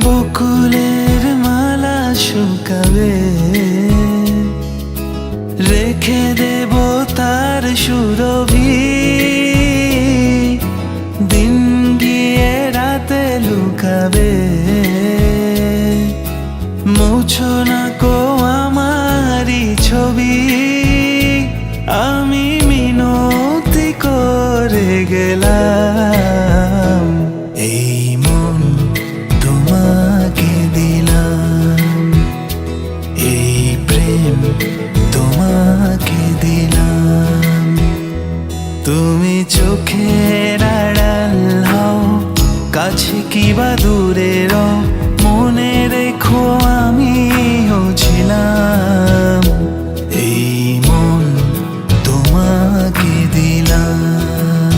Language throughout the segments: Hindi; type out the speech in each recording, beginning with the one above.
বকুলের মালা শুকাবে, রেখে দেব তার সুরভি। দিন গিয়ে রাতে লুকাবে, মুছো না কো আমারি ছবি। আমি মিনতি করে গেলাম, এই মন তোমাকে দিলাম, এই প্রেম তোমাকে দিলাম। তুমি চোখের আড়াল হও, কাছে কিবা দূরে রও, মনে রেখো আমিও ছিলাম। এই মন তোমাকে দিলাম,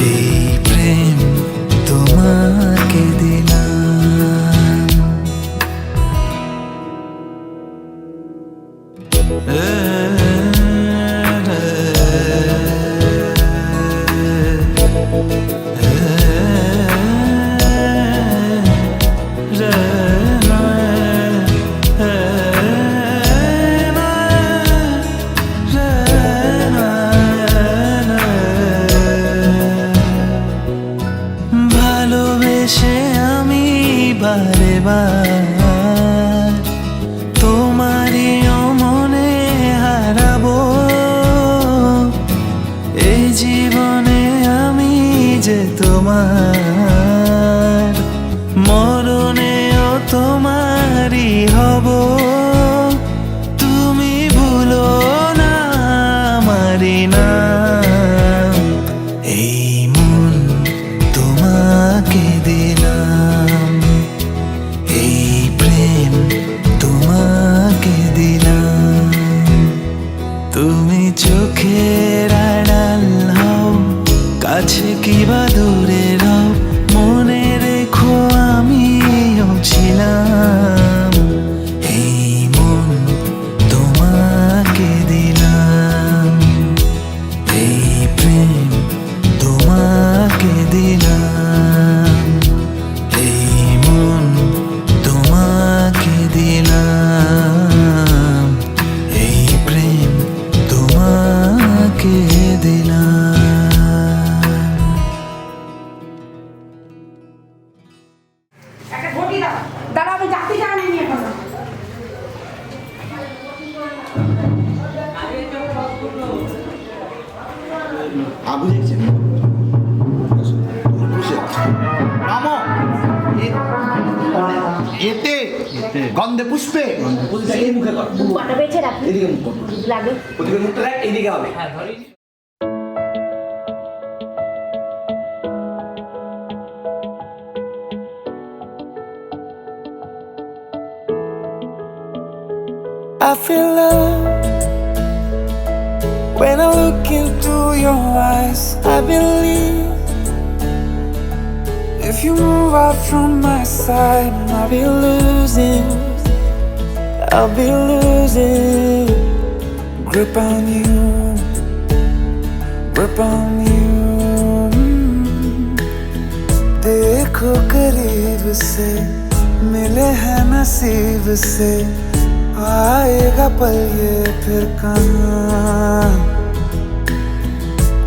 এই প্রেম তোমাকে দিলাম। ভালোবেসে আমি বারে বার তোমারই মনে হারাবো। এই জীবনে আমি যে তোমার, মরণেও তোমারই হব। তুমি ভুলো না আমারি নাম, এই মন তোমাকে দিলাম, এই প্রেম তোমাকে দিলাম। তুমি চোখের আড়াল হও, কাছে কিবা দূরে রও, মনে রেখো আমিও ছিলাম। এই মন তোমাকে দিলাম, এই প্রেম তোমাকে দিলাম, এই মন তোমাকে দিলাম, এই প্রেম তোমাকে দিলাম। একটা ঘটি দাও, দাঁড়া আমি যাচ্ছি, যা আমি নিয়ে এখানে। আপনি দেখছেন নামো এতে গন্ধে পুষ্পে এই মুখে কর, পাটা বেছে রাখি, এদিকে মুখ কর, লাগে ওদিকে মুখটা রাখ, এদিকে হবে। I feel love when I look into your eyes. I believe if you move out from my side, I'll be losing grip on you, grip on you. देखो करीब से, मिले हैं नसीब से, आएगा पल ये फिर कहाँ।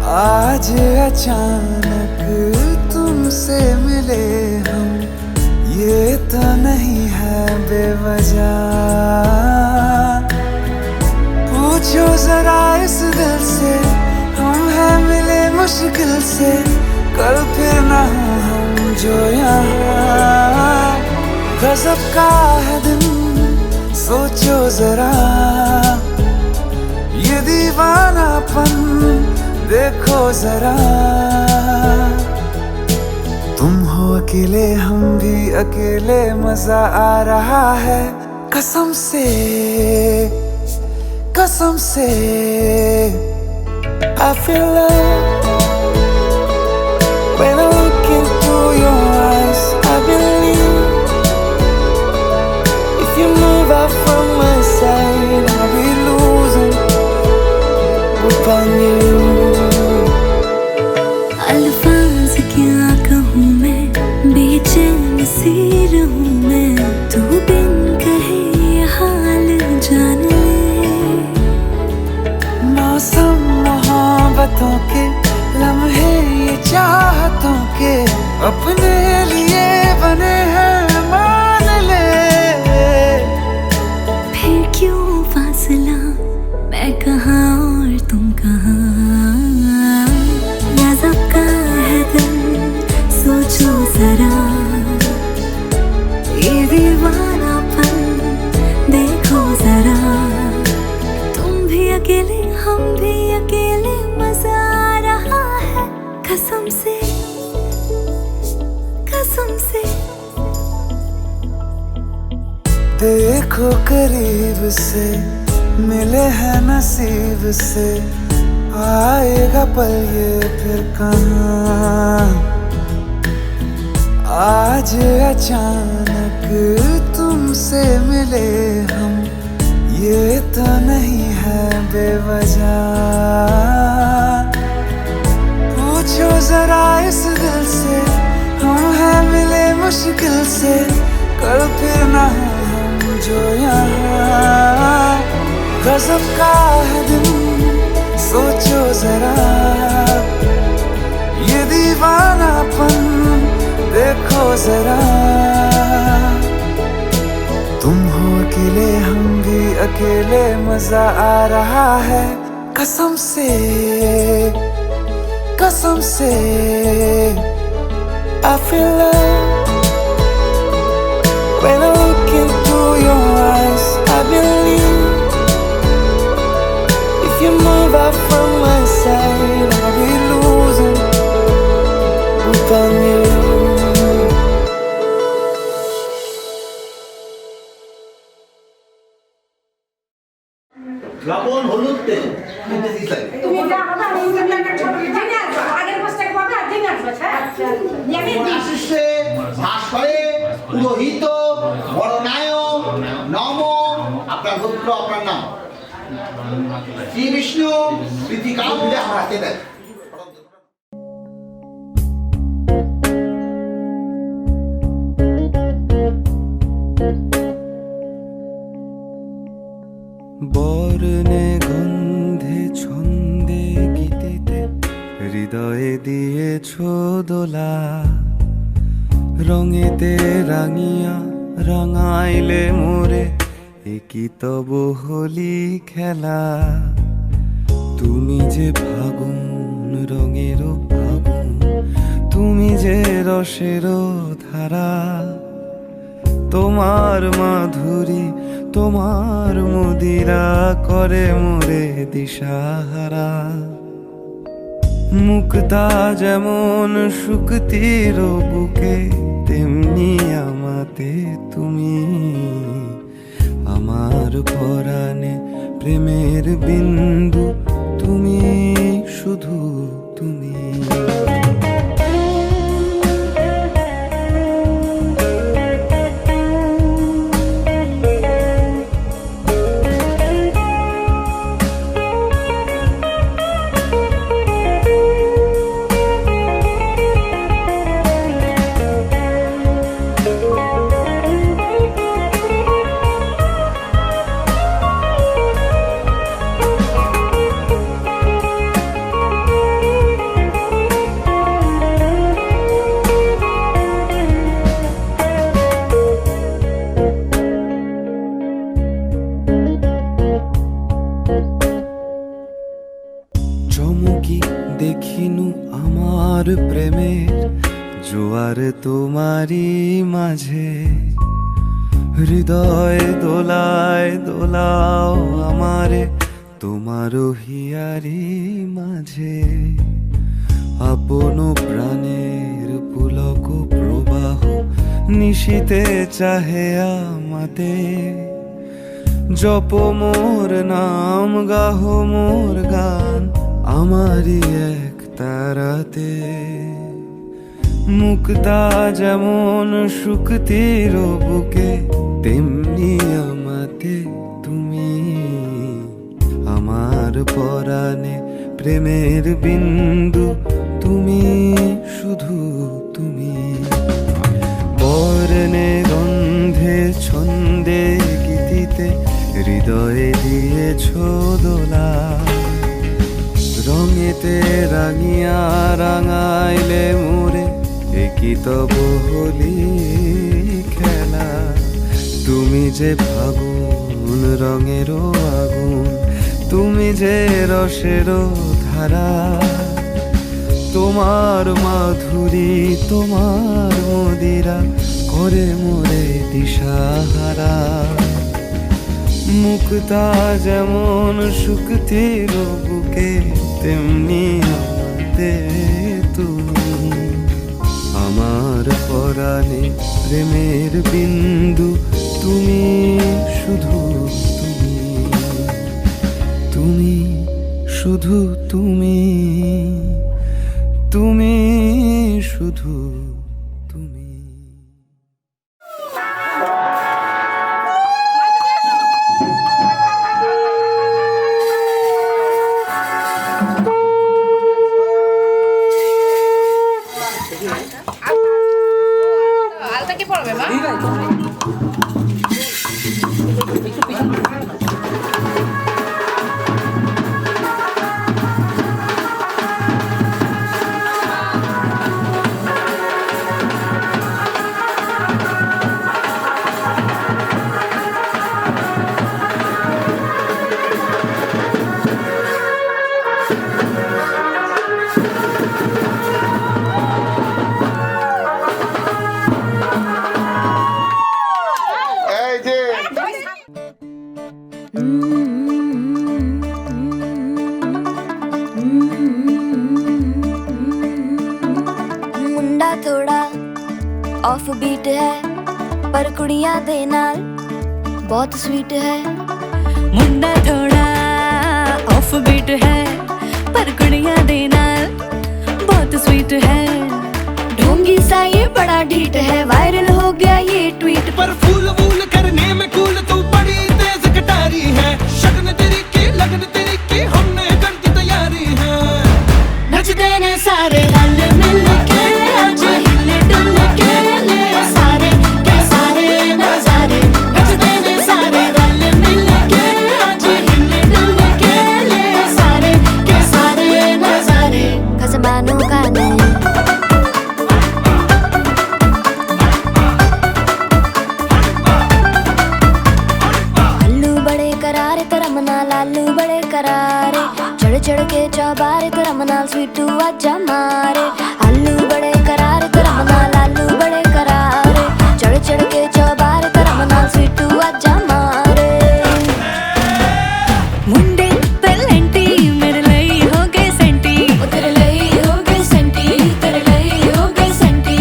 आज अचानक तुमसे मिले हम, ये तो नहीं है बेवजह। पूछो जरा इस दिल से, हम हैं मिले मुश्किल से, कल फिर ना हो हम जो यहाँ। गजब का है दिन, सोचो जरा, ये दीवानापन देखो जरा। तुम हो अकेले, हम भी अकेले, मजा आ रहा है कसम से, कसम से। I feel love when I look into your eyes. I believe if you move out from my side, I'll be losing upon you. अल्फाज क्या कहूँ मैं, बेचैन सी रहूँ मैं, तू बिन कहे ये हाल जान ले। मौसम मोहब्बतों के लम्हे, ये चाहतों के अपने लिए बने हैं, मान ले। फिर क्यों फासला, मैं कहाँ और तुम कहाँ। गजब का है दिल, सोचो जरा, ये दीवानापन देखो जरा। तुम भी अकेले, हम भी अकेले, मजा आ रहा है कसम से, कसम से। देखो करीब से, मिले हैं नसीब से, आएगा पल ये फिर कहाँ। आज अचानक तुमसे मिले हम, ये तो नहीं है बेवजह। पूछो जरा इस दिल से, हम हैं मिले मुश्किल से, कल फिर ना हो हम जो यहाँ। गजब का है दिन, सोचो जरा, ये दीवानापन देखो जरा। तुम हो अकेले, हम भी अकेले, मजा आ रहा है कसम से, कसम से। I feel love when I look into your eyes. I believe if you move out from my side, I'll be losing upon you. লবণ, হলুদ, তেল তিনটে জিনিস লাগে। তুমি যা হবে আমি একটা ছোট জেনে আসবো, আগের বস্তায় পাবে আর জেনে আসবো। আচ্ছা আমি আশিসে ভাস্করে পুরোহিত বড়নায়ক নম, আপনার গোত্র, আপনার নাম। শ্রী বিষ্ণু প্রীতিকা মিলে আমার হাতে দেয়। বর্ণে গন্ধে ছন্দে গীতিতে হৃদয়ে দিয়েছ দোলা, রঙেতে রাঙিয়া রাঙাইলে মোরে, একই তব হোলি খেলা। তুমি যে ফাগুন রঙের ফাগুন, তুমি যে রসের ধারা, তোমার মাধুরী তোমার মুদিরা করে মোরে দিশাহারা। মুক্তা যেমন শুকতির বুকে, তেমনি আমাতে তুমি। আমার পরাণে প্রেমের বিন্দু তুমি, শুধু তুমি। প্রেমের জোয়ার তোমারি মাঝে, হৃদয় দোলায় দোলাও আমারে তোমারও হিয়ারি মাঝে। আপন প্রাণের পুলক প্রবাহ নিশীতে চাহে আমাতে, জপ মোর নাম গাহ মোর গান আমারি এক তারাতে। মুক্তা যেমন শুকতির বুকে, তেমনি আমাতে তুমি। আমার পরাণে প্রেমের বিন্দু তুমি, শুধু তুমি। বর্ণে গন্ধে ছন্দে গীতিতে হৃদয়ে দিয়েছ দোলা, রঙেতে রাঙিয়া রাঙাইলে মোরে একই তব হোলি খেলা। তুমি যে ফাগুন রঙেরও আগুন, তুমি যে রসেরও ধারা, তোমার মাধুরী তোমার মদিরা করে মোরে দিশাহারা। মুক্তা যেমন শুকতির বুকে, তেমনি আমাদের তুমি। আমার পরাণে প্রেমের বিন্দু তুমি, শুধু তুমি। তুমি শুধু তুমি, তুমি শুধু তুমি। আলতা কে পড়বে মা? मुंडा थोड़ा ऑफ बीट है, पर कुड़ियां दे नाल बहुत स्वीट है। मुंडा थोड़ा ऑफ बीट है, पर कुड़ियां दे नाल बहुत स्वीट है। ढोंगी सा ये बड़ा ढीठ है, वायरल हो गया ये ट्वीट पर फूल वूल करने में कूल तू बड़ी तेज कटारी है। शगन तेरी की लगन तेरी की हमने कर दी तैयारी है। नचते ने सारे रल मिल के, आज हिले डुल के ले सारे के सारे नजारे। नचते ने सारे रल मिल के, आज हिले डुल के ले सारे के सारे नजारे। खसबानों का नहीं लालू बड़े करारे, चढ़ चढ़ के चौबारे तो रमनाल स्वीटू आजा मारे। आलू बड़े करारे तो रमनाल लालू बड़े करारे, चढ़ चढ़ के चौबारे तो रमनाल स्वीटू आजा मारे। मुंडे पेलेंटी मेरे लई हो गए सेंटी, ओ तेरे लई हो गए सेंटी, तेरे लई हो गए सेंटी।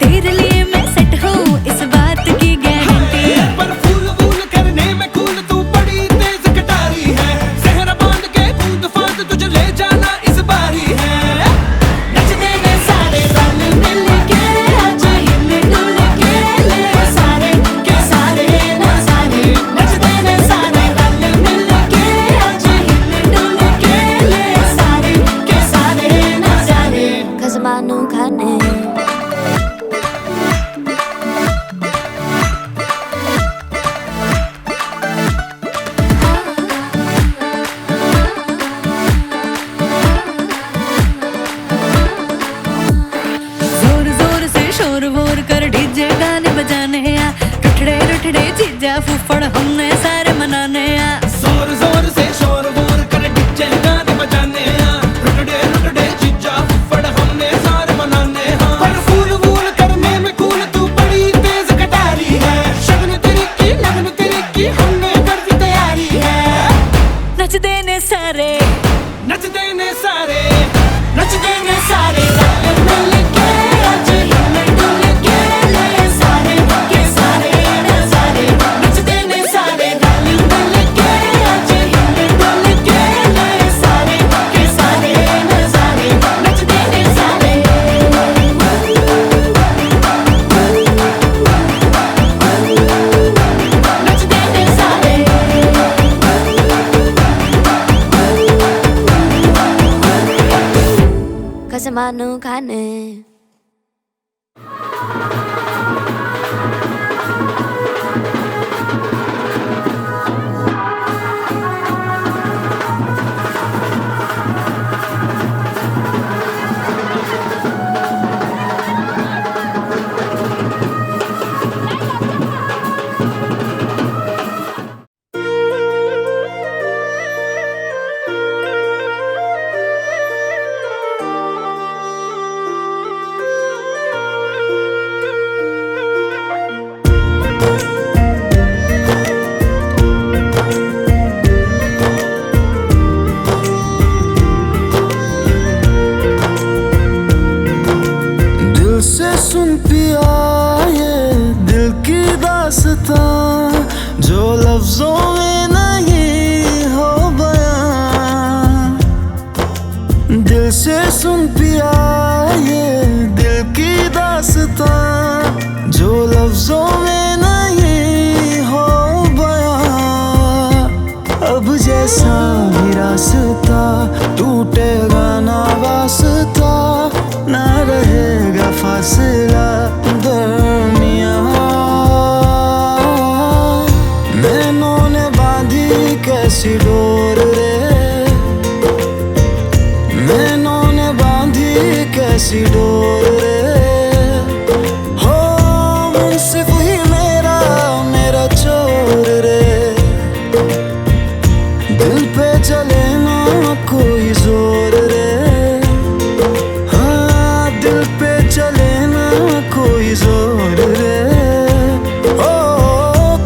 तेरे लिए मैं सेट हूँ इस बात की गारंटी। पर फूल वूल करने में कूल तू बड़ी तेज कटारी है। सहरा बांध के कूद फांद तुझे ले जाना इस बारी है। नचते ने सारे रल मिल के, आज हिले डुल के ले सारे के सारे नजारे। नचते ने सारे रल मिल के, आज हिले डुल के ले सारे के सारे नजारे। खजमानू खाने जोर जोर से शोर वोर कर डीजे गाने बजाने आ, रुठड़े रुठड़े जीजा फूफड़ हमने सारे मनाने आ। जोर जोर से शोर वोर कर डीजे गाने बजाने आ, रुटड़े रुटड़े जीजा फुफड़ हमने सारे मना मेहमानों खाने। दिल से सुन पिया ये दिल की दास्तां, जो लफ्जों में नहीं हो बयां। दिल से सुन पिया ये दिल की दास्तां, जो लफ्जों में नहीं हो बयां। अब जैसा भी रास्ता टूटेगा ना वास्ता, ना रहेगा फासला दरमियां। नैनों ने बांधी कैसी डोर रे, नैनों ने बांधी कैसी डोर रे। हो मुंसिफ ही मेरा मेरा चोर रे, दिल पे चले ना कोई जोर रे। हाँ दिल पे चले ना कोई जोर रे। ओ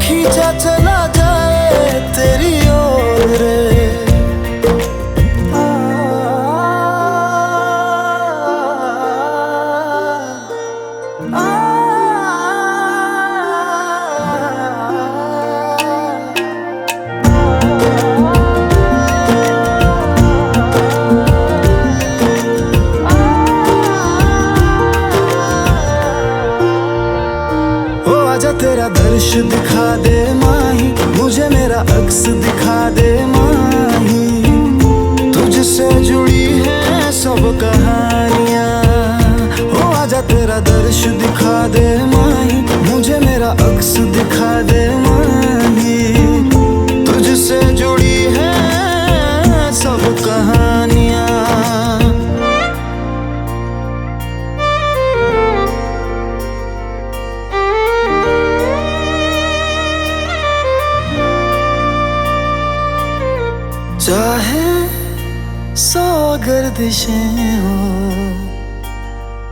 खींचा चला जाए तेरी ओर रे। आजा तेरा दर्श दिखा दे माही, मुझे मेरा अक्स दिखा दे माही। तुझसे जुड़ी है सब कहानियाँ। हो आजा तेरा दर्श दिखा दे माही, मुझे मेरा अक्स दिखा दे माही। तुझसे जुड़ी है सब कहानियाँ। चाहे सौ गर्दिशें हो,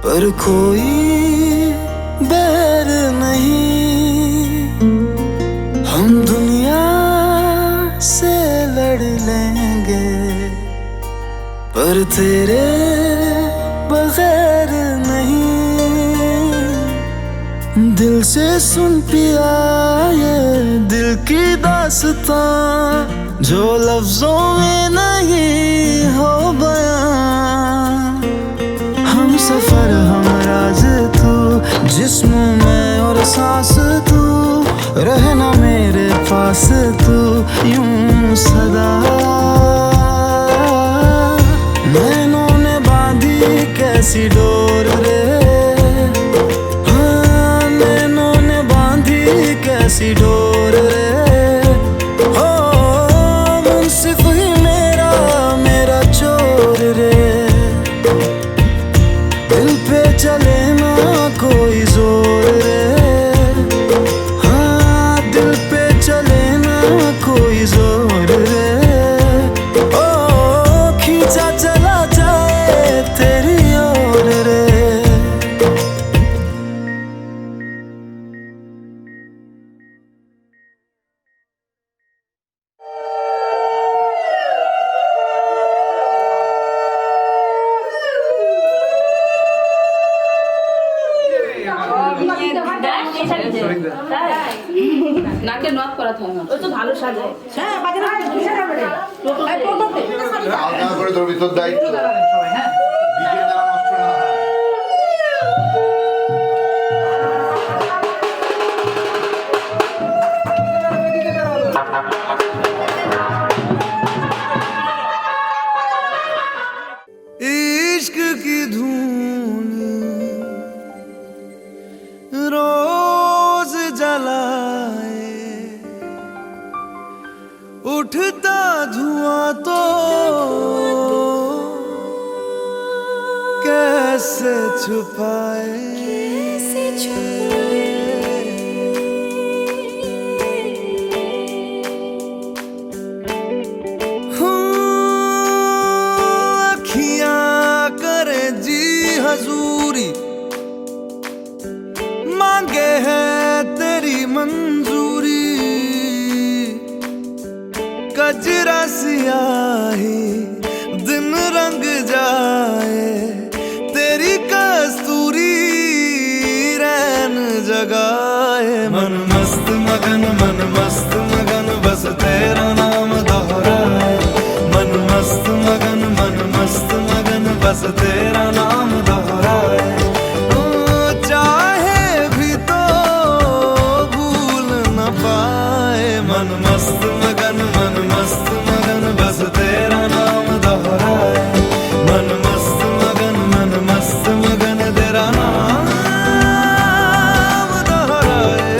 पर कोई बैर नहीं। हम दुनिया से लड़ लेंगे, पर तेरे बगैर नहीं। दिल से सुन पिया ये दिल की दास्तां, जो लफ्जों में नहीं हो बयां। हम सफर हम राज तू, जिस्म में और सांस तू, रहना मेरे पास तू यूं सदा। नैनों ने बांधी कैसी डोर रे, हाँ नैनों ने बांधी कैसी डोर रे। सिर्फ ही मेरा मेरा चोर रे, दिल पे चले ना कोई जोर रे। हाँ दिल पे चले ना कोई जोर रे। ओ खींचा चला जाए तेरी ओर रे। নাকে নক করা থাকে ও তো ভালো সাজায়। হ্যাঁ বাজারে কিসে যাবে রে? টোটোতে আলাদা করে তোর ভিতর দায়িত্ব সবাই। হ্যাঁ ডিজে দ্বারা নষ্ট না হয়। इश्क की धूम छुपाए अखियां करे जी हजूरी, मांगे है तेरी मंजूरी, कजरा सियाही दिन रंग जाए, तेरी कस्तूरी रैन जगाए। मन मस्त मगन बस तेरा नाम दोहराए, मन मस्त मगन बस तेरा नाम दोहराए। चाहे भी तो भूल न पाए, मन मस्त मगन बस तेरा नाम दोहराए, मन मस्त मगन तेरा नाम दोहराए।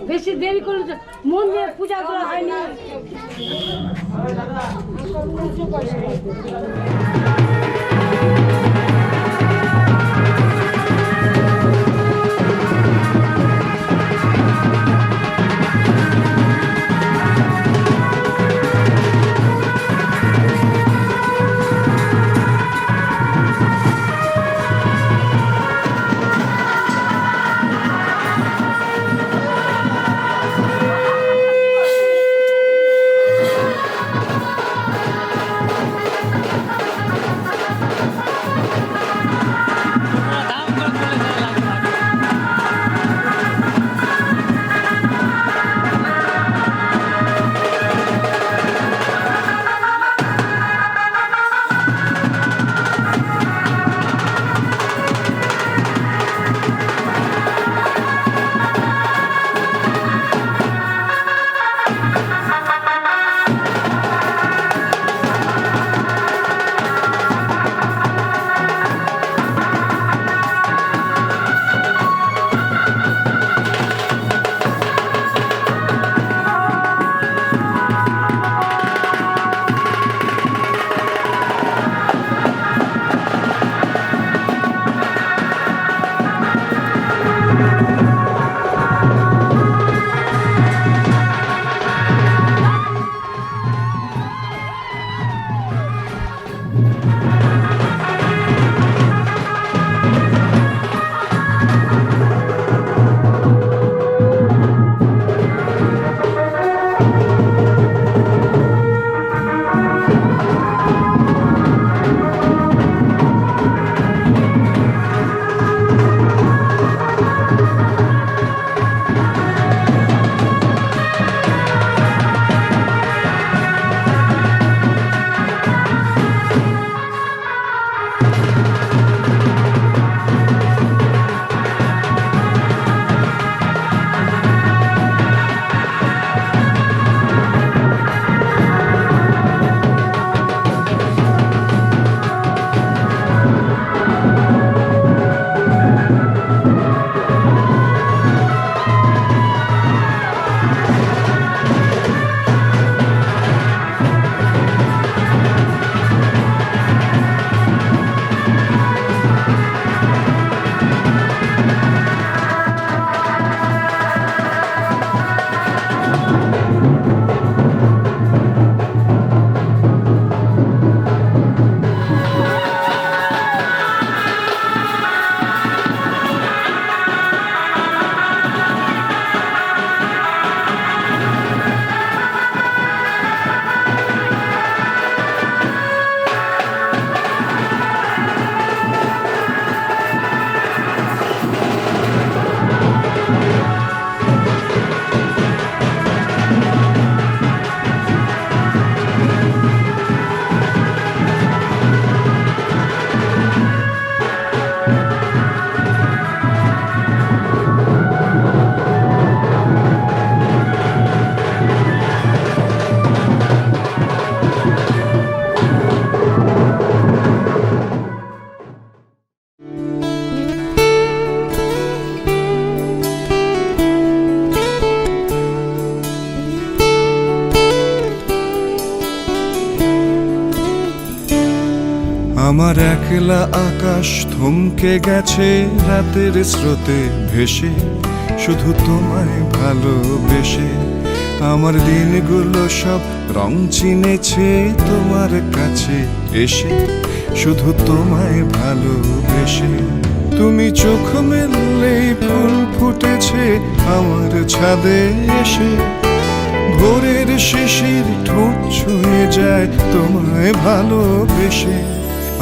বেশি দেরি করে মন দিয়ে পূজা করা হয়নি। আমার একলা আকাশ থমকে গেছে রাতের স্রোতে ভেসে, শুধু তোমায় ভালোবেসে। আমার দিনগুলো সব রং চিনেছে তোমার কাছে এসে, শুধু তোমায় ভালোবেসে। তুমি চোখ মেললেই ফুল ফুটেছে আমার ছাদে এসে, ভোরের শিশির ঠোঁট ছুঁয়ে যায় তোমায় ভালোবেসে।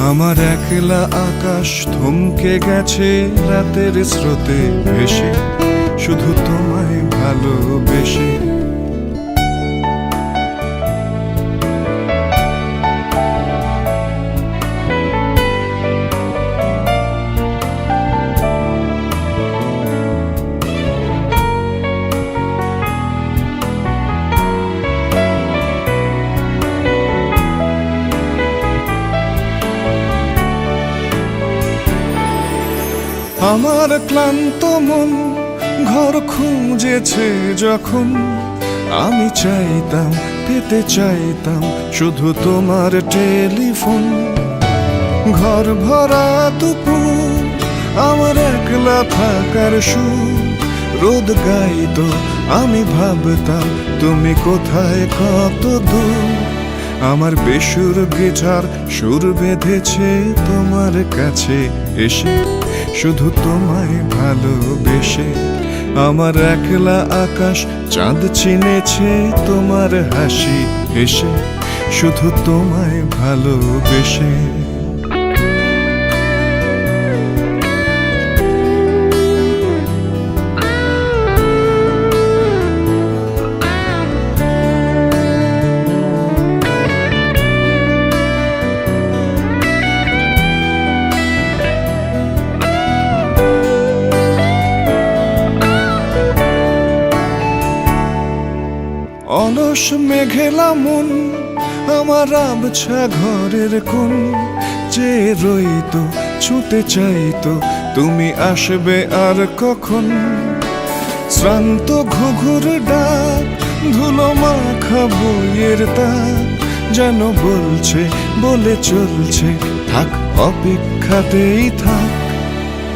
আমার একলা আকাশ থমকে গেছে রাতের স্রোতে ভেসে, শুধু তোমায় ভালোবেসে। আমার ক্লান্ত মন ঘর খুঁজেছে যখন, আমি চাইতাম পেতে চাইতাম শুধু তোমার টেলিফোন। ঘর ভরা দুপুর আমার একলা থাকার সুর, রোদ গাইতো আমি ভাবতাম তুমি কোথায় কত দূর। আমার বেসুর গিটার সুর বেঁধেছে তোমার কাছে এসে, শুধু তোমায় ভালোবেসে। আমার একলা আকাশ চাঁদ চিনেছে তোমার হাসি হেসে, শুধু তোমায় ভালোবেসে। অলস মেঘেলা মন আমার আবছা ঘরের কোণ, যে রইতো ছুতে চাইতো তুমি আসবে আর কখন। শ্রান্ত ঘুঘুর ডাক ধুলো মাখা বইয়ের তাক, যেন বলছে বলে চলছে থাক অপেক্ষাতেই থাক।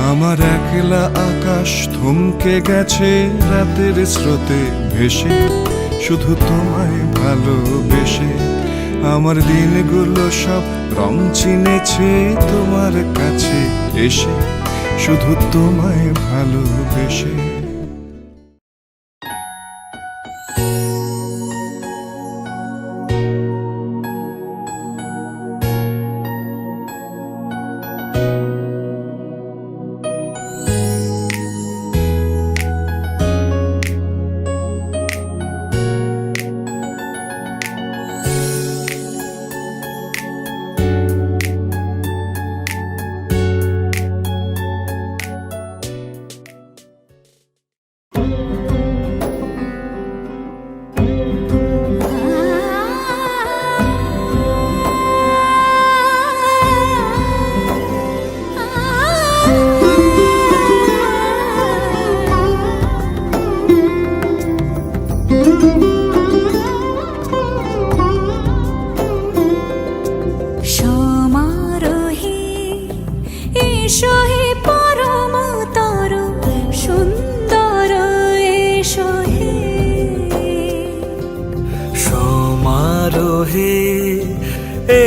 আমার একলা আকাশ থমকে গেছে রাতের স্রোতে ভেসে, শুধু তোমায় ভালোবেসে। আমার দিনগুলো সব রং চিনেছে তোমার কাছে এসে, শুধু তোমায় ভালোবেসে।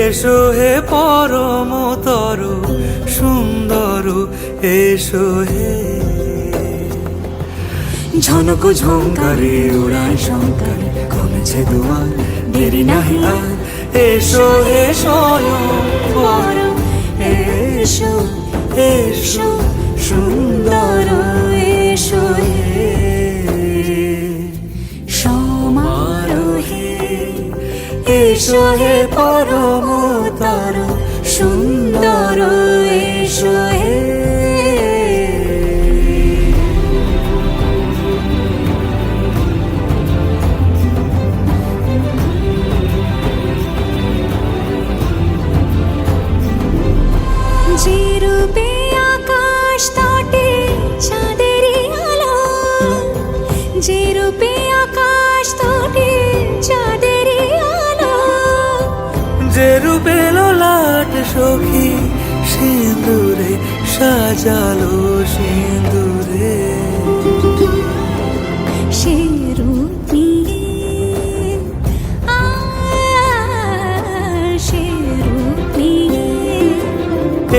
এসো হে পরমতর সুন্দর, এসো হে। ঝনক ঝঙ্কারে উড়ায় শঙ্কার, কমেছে দুয়ার দেরি নাহি আর। এসো হে স্বয়ং পরম, এসো এসো সুন্দর, এসো হে সমারোহে। এসো হে পরমতর সুন্দর, এসো হে। যে রূপে আকাশ তটে চাঁদেরই আলো, যে রূপে আকাশ তটে চাঁদেরই আলো, যে রূপে ললাট সখী সিঁদুরে সাজালো সিঁদুরে। সে রূপ নিয়ে সে রূপ নিয়ে।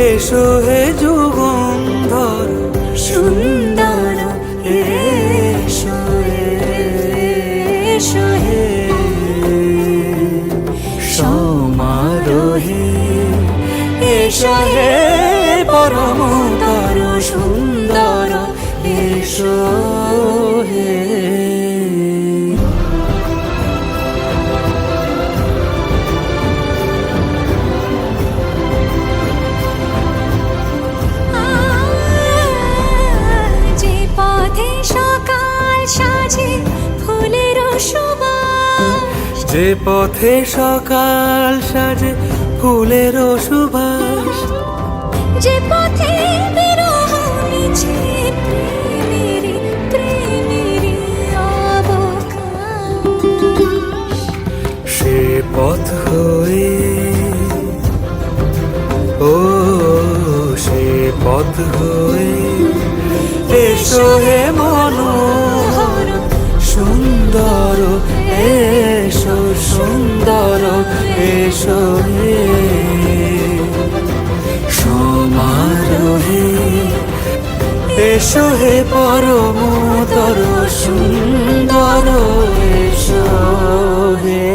এসো হে যুগন্ধর সুন্দর, এসো এসো হে সমারোহে। এসো হে পরমতর সুন্দর, এসো হে। যে পথে সকাল সাজে ফুলের সুবাস, যে পথে সকাল সাজে ফুলের সুবাস, যে পথে বিরহ মিছে प्रेमेरी प्रेमेरी অবকাশ সে পথ হয়ে ও সে পথ হয়ে এসো হে মনোহর সুন্দর এসো সুন্দর এসো হে সমারোহে এসো হে পরমতর সুন্দর এসো হে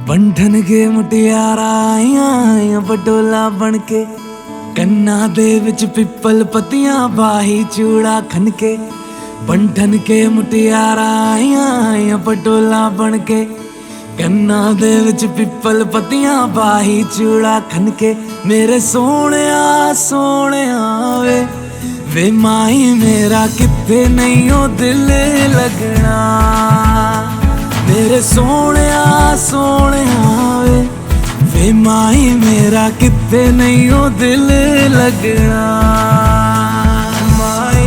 बंधन के मुटियारा आइया पटोला बन के कन्ना दे विच पिपल पतियां बाही चूड़ा खन के बंधन के मुटियारा आइया पटोला बन के कन्ना दे विच पिपल पतियां बाही चूड़ा खन के मेरे सोहणिया सोहणिया वे माई मेरा किथे नहीं ओ दिल लगना मेरे सोहणिया सोहणिया वे माई मेरा किथे नहीं ओ दिल लगना माई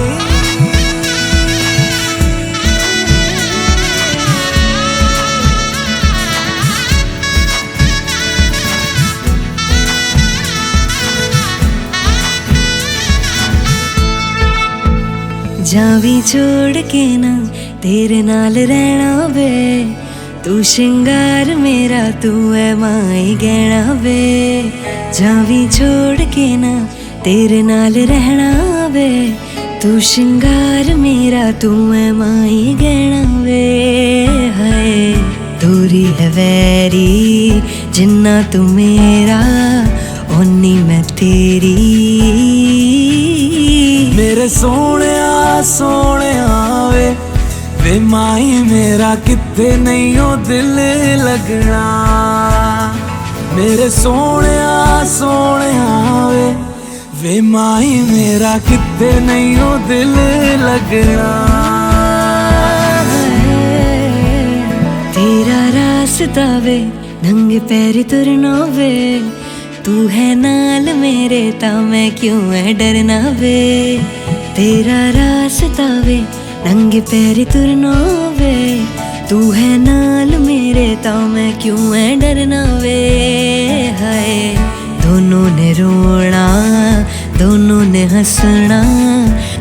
जावी छोड़ के ना तेरे नाल रहना वे तू श्रृंगार मेरा तू है माई गहना वे जावी छोड़ के ना तेरे नाल रहना वे तू श्रृंगार मेरा तू है माई गहना वे हाय दूरी है वैरी जिन्ना तू मेरा ओनी मैं तेरी मेरे सोहणिया सोहणिया वे माई मेरा किथे नहीं ओ दिल लगना मेरे सोहणिया सोहणिया वे माई मेरा किथे नहीं ओ दिल लगना तेरा रास्ता वे नंगे पैरी तुरना वे तू है नाल मेरे ता मैं क्यों है डरना वे तेरा रास्ता वे नंगे पैरी तुरना वे तू है नाल मेरे ता मैं क्यों है डरना वे हाय दोनों ने रोना दोनों ने हंसना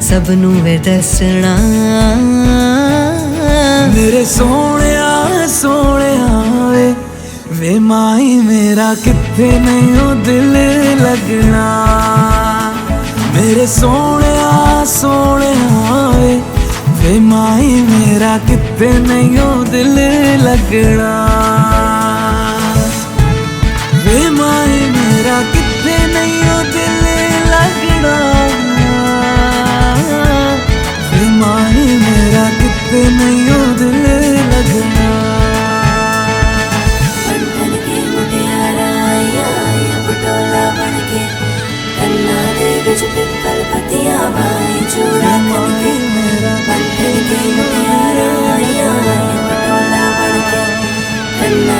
सबनू वे दसना मेरे सोहणिया सोहणिया वे माई मेरा किथे नहीं ओ दिल लगना मेरे सोहणिया सोहणिया वे माई मेरा किथे नहीं ओ दिल लगना वे माई मेरा किथे नहीं ओ दिल लगना वे माई मेरा किथे नहीं ओ दिल लगना पिपल पतियां बाई चूड़ा खन के बंधन के मुटियारा आया पटोला बन के कन्ना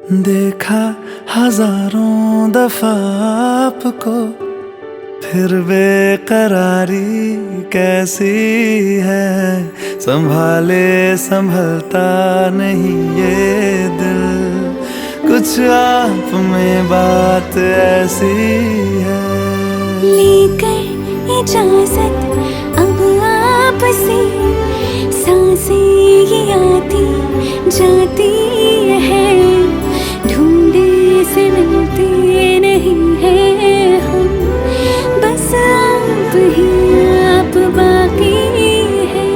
देखा हजारों दफा आपको, फिर बेकरारी कैसी है। संभाले संभलता नहीं ये दिल, कुछ आप में बात ऐसी है। लेकर इजाजत अब आपसे, सांसें ये आती जाती है, ढूंढे से मिलते नहीं है हम, बस आप ही आप बाकी है।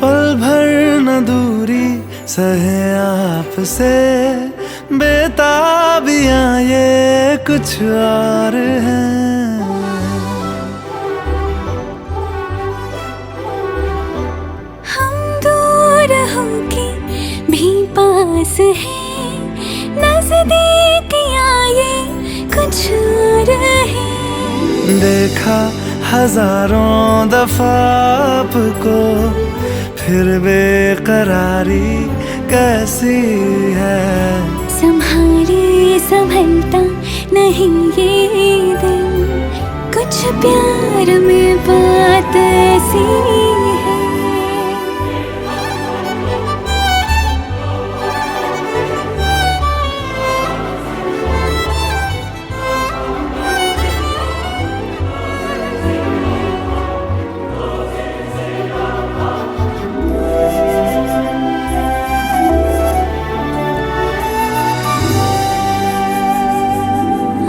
पल भर न दूरी सहे आपसे, बेताबियां ये कुछ और हैं। हम दूर होके भी पास हैं, नजदीकियां ये कुछ और है। देखा हजारों दफा आपको, फिर बेकरारी कैसी है। संभाले संभलता नहीं ये दिल, कुछ प्यार में बात ऐसी है।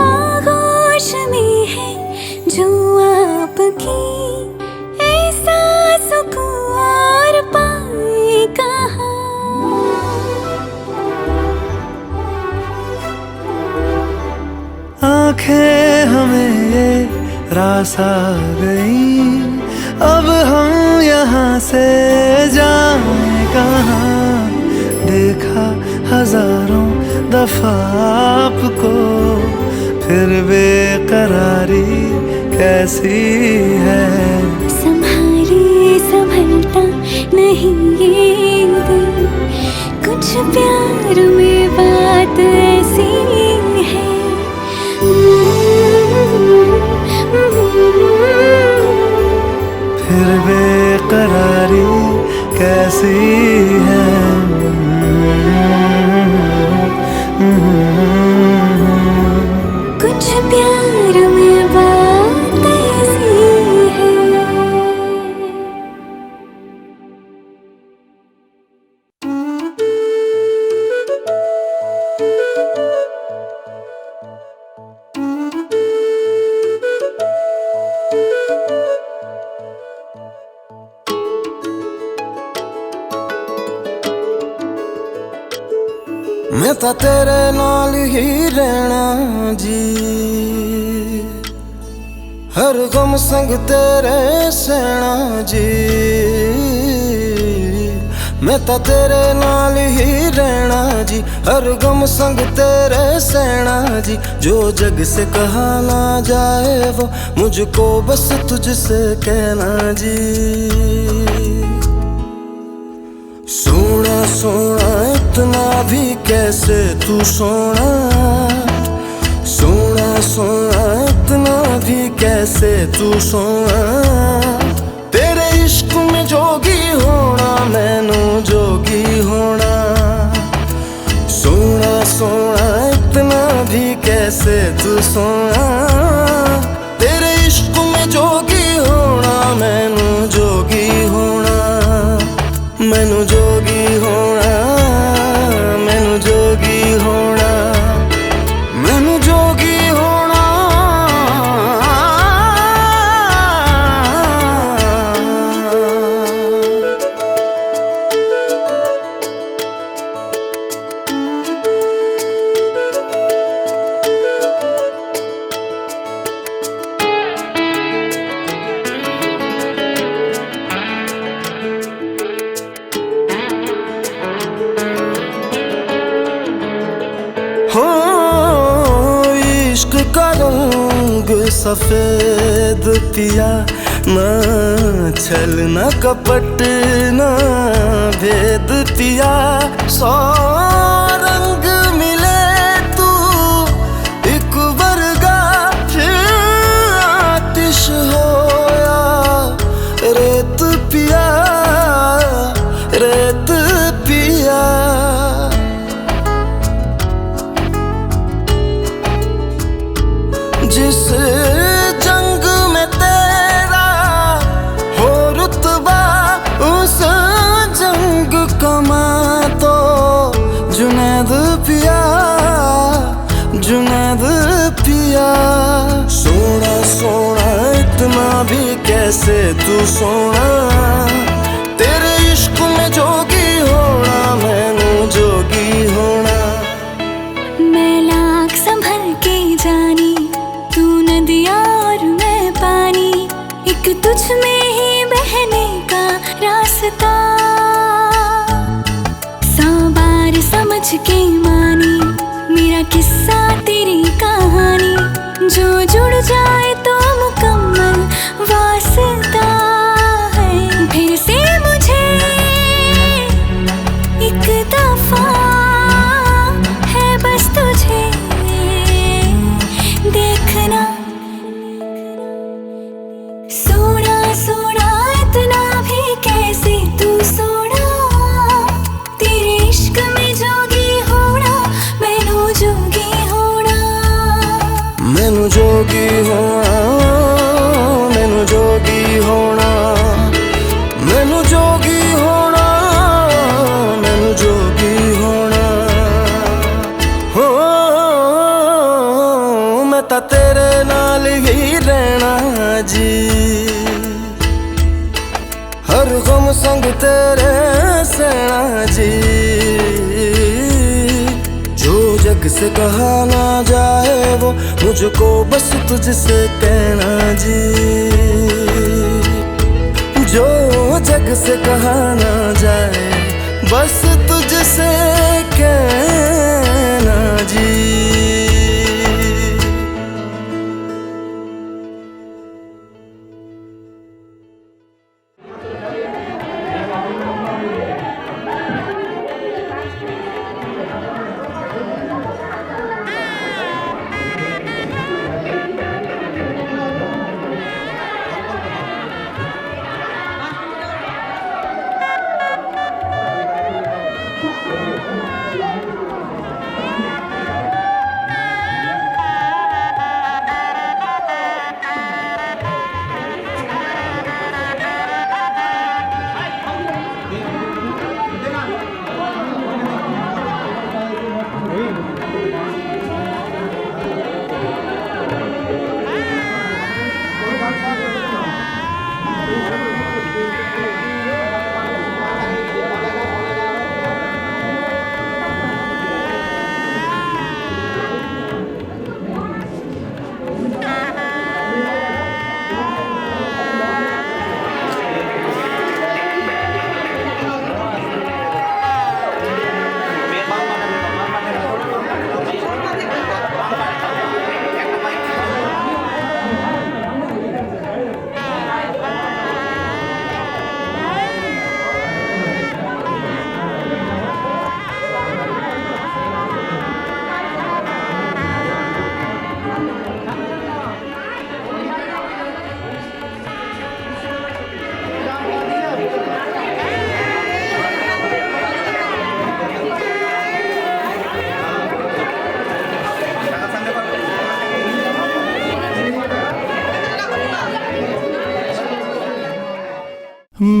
आगोश में है जो आपकी, ऐसा सुकून और पाए कहाँ। आंखें हमें ये रास आ गई, अब हम यहाँ से जाएं कहाँ। देखा हजारों दफा आपको, फिर बेकरारी कैसी है। संभाले संभलता नहीं ये दिल, कुछ प्यार में बात ऐसी है। फिर बेकरारी कैसी है। कुछ प्यार में बात ऐसी है। मैं ਤਾਂ ਤੇਰੇ ਨਾਲ ਹੀ ਰਹਿਣਾ ਜੀ, हर गम संग तेरे सहना जी। मैं तो तेरे नाल ही रहना जी, हर गम संग तेरे सहना जी। जो जग से कहा ना जाए वो मुझको बस तुझसे कहना जी। सोना सोना इतना भी कैसे तू सोना, सोना सोना इतना भी कैसे तू सोना। तेरे इश्क में जोगी होना मैनू जोगी होना। सोना सोना इतना भी कैसे तू सोना। तेरे इश्क में जोगी होना मैनू जोगी होना। मैनू जोगी होना, मैनू जोगी होना, मैनू जोगी होना। का रंग सफेद पिया, ना छल न कपट न भेद पिया। सौ रंग मिले तू एक बरगा, फिर आतिश होया रेत पिया, रेत पिया। जिस जंग में तेरा हो रुतबा, उस जंग कमा तो जुनैद पिया, जुनैद पिया। सोना सोना इतना भी कैसे तू सोना, तेरे इश्क में जोगी होना, मैनू जोगी होना। मैं लाख संभल के जानी, तू नदिया और मैं पानी, एक तुझ में ही बहने का रास्ता। 100 बार समझ के मानी मेरा किस्सा तेरी कहानी, जो जुड़ जाए तो मुकम्मल वास्ता है। फिर से मुझे एक दफा है बस तुझे देखना। सोना सोना इतना भी कैसे तू सोना, तेरे इश्क में जोगी होना, मैनू जोगी होना। मैनू जोगी होना, मैनू जोगी होना, मैनू जोगी होना, मैनू जोगी होना। हो मैं तां तेरे नाल ही रहना जी, हर गम संग तेरे सहना जी। जो जग से कहा ना जाए वो मुझको बस तुझसे कहना जी, जो जग से कहा ना जाए बस तुझसे कहना जी।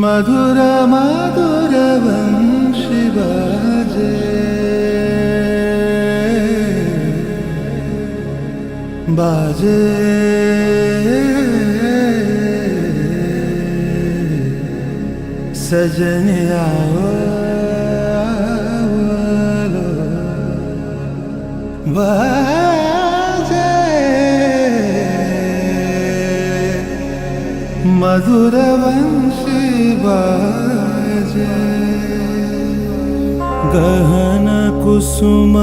मधुर मधुर वंशी बाजे, बाजे सजनिया बाजे मधुर वंशी बाजे। गहन कुसुम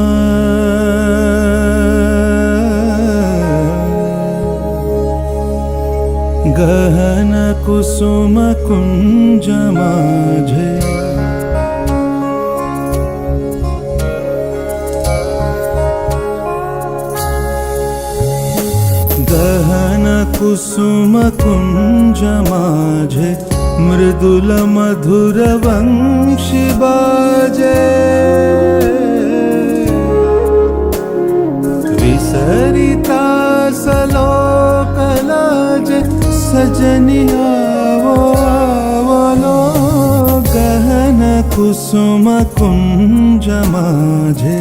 गहन कुसुम कुंज माझे गहन कुसुम कुंज माझे मृदुल मधुर वंशी बाजे विसरिता सलोक लाजे सजनिया वो आवलो गहन कुसुम कुंज माझे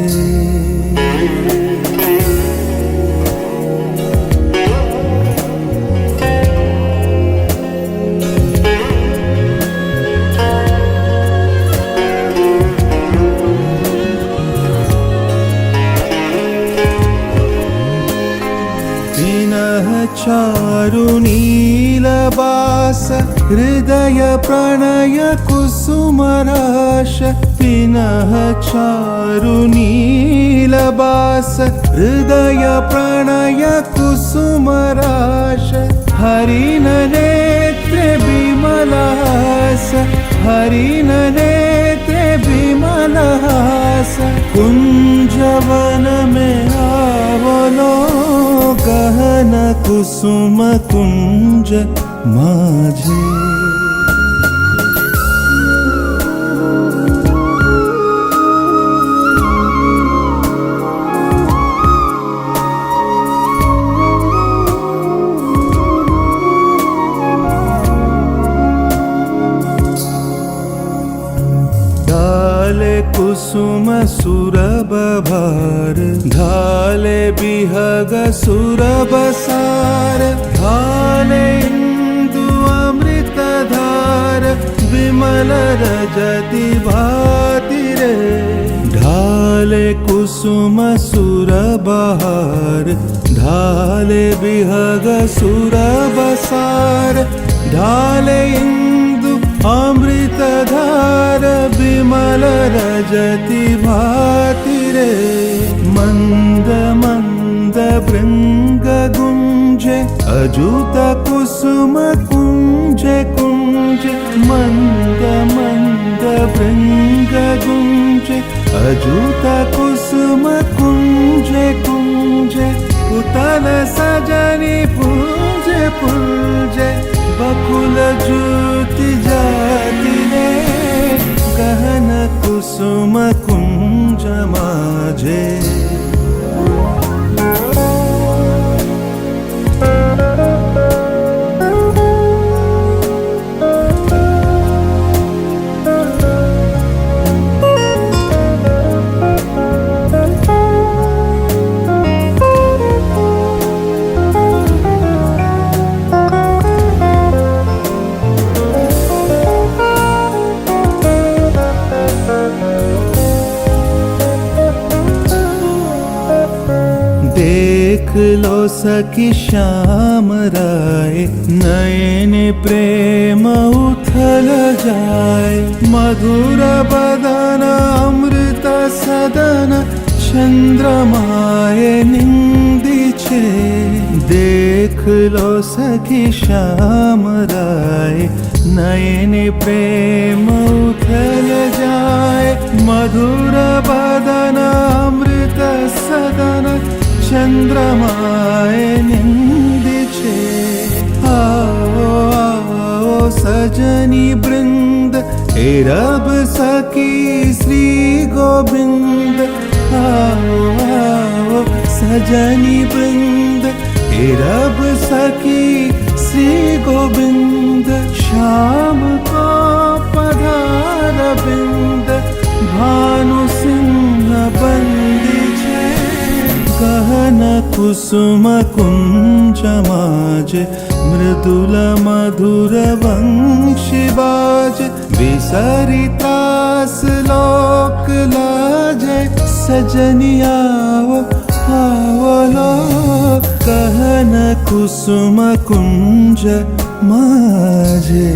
चारुनीलबास हृदय प्रणय कुसुमराश पिनः चारुनीलबास हृदय प्रणय कुसुमराश हरिन नेत्रे विमलहास हरिन नेत्रे विमलहास कुंजवन में आवलो गहन कुसुम कुंज माझे कुसुम सुरभ भार ढाले बिहग सुरभ सार ढाले इंदु अमृत धार विमल रजति भाति रे ढाले कुसुम सुरभ हार ढाले बिहग सुरभ सार ढाले इंदु अमृत धार विमल रजति भाति रे मंद मंद भृंग गुंजे अजूत कुसुम कुंजे कुंजे मंद मंद भृंग गुंजे अजूत कुसुम कुंजे कुंजे पुतल सजनी पूजे पूजे बकुल ज्योति जाति रे गहन कुसुम कुंज माझे देख लो सखी श्याम राय नयन प्रेम उथल जाए मधुर बदन अमृत सदन चंद्रमाए निंदी छे देख लो सखी श्याम राय नयन प्रेम उथल जाए मधुर बदन अमृत सदन चंद्रमाए निंदी छे आओ आओ सजनी वृंद हे रब सखी श्री गोविंद आओ आओ सजनी वृंद हे रब सखी श्री गोविंद श्याम को पधार बिंद भानु सिंह बंदी छे गहन कुसुम कुंज माझे मृदुल मधुर वंशी बाजे विसरितास लोक लाजे सजनिया आवलो गहन कुसुम कुंज माझे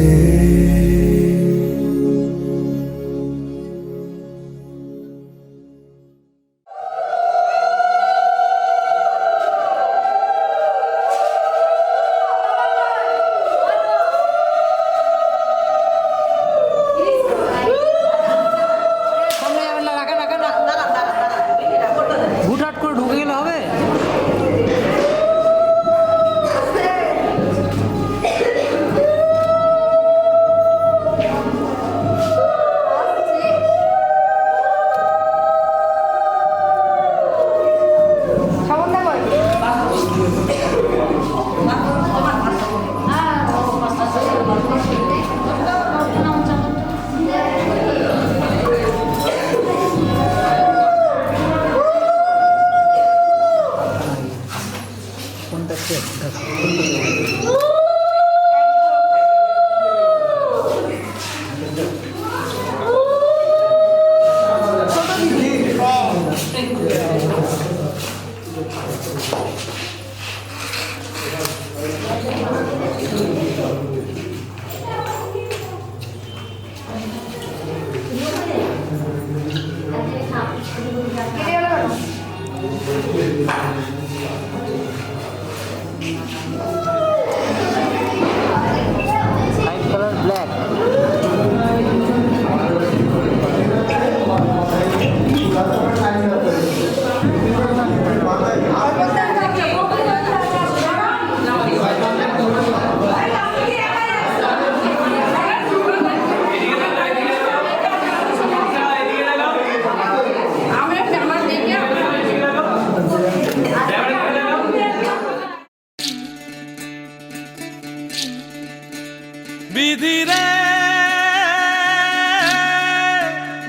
বিধি রে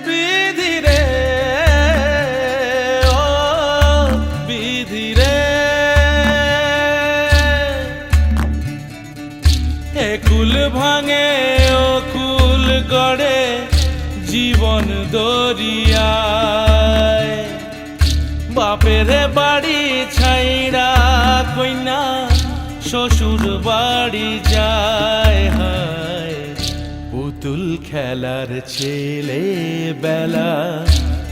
বিধি রে ও বিধি রে একুল ভাঙে ও কুল গড়ে জীবন দরিয়ায় বাপের বাড়ি ছাইড়া কইনা শ্বশুর বাড়ি যায় হায় পুতুল খেলার ছেলে বেলা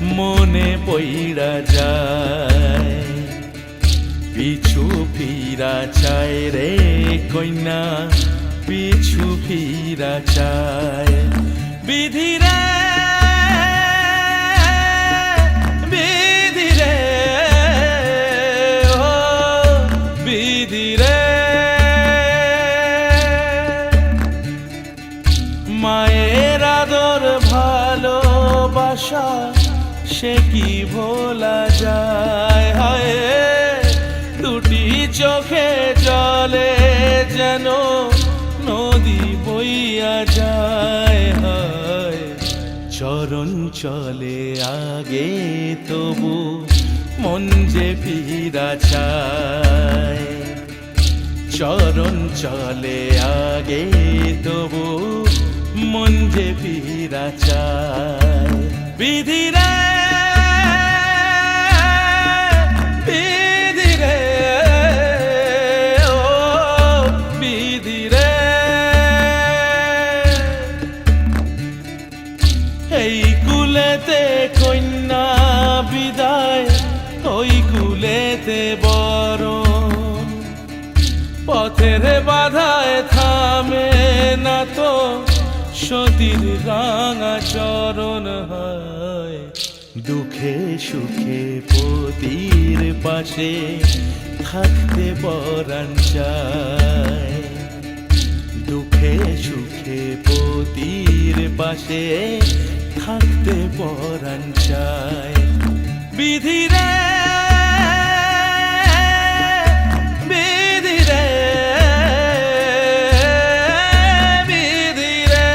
মনে পইড়া যায় পিছু ফিরা চায় রে কইনা পিছু ফিরা চায় বিধি রে বিধি রে ও বিধি রে মায়ের আদর ভালোবাসা সে কি ভোলা যায় হায় দুটি চোখে জলে যেন নদী বইয়া যায় হায় চরণ চলে আগে তবু মন যে ফিরা চায় চরণ চলে আগে তবু মন যে ফিরা চায় বিধি রে বিধি রে ও বিধি রে এই কুলেতে কন্যা বিদায় ওই কুলেতে বরণ পথের বাধায় থামে না তো সতীর রাঙা চরণ হয় দুঃখে সুখে পতির পাশে থাকতে পরাণ চায় দুঃখে সুখে পতির পাশে থাকতে পরাণ চায় বিধি রে বিধি রে বিধি রে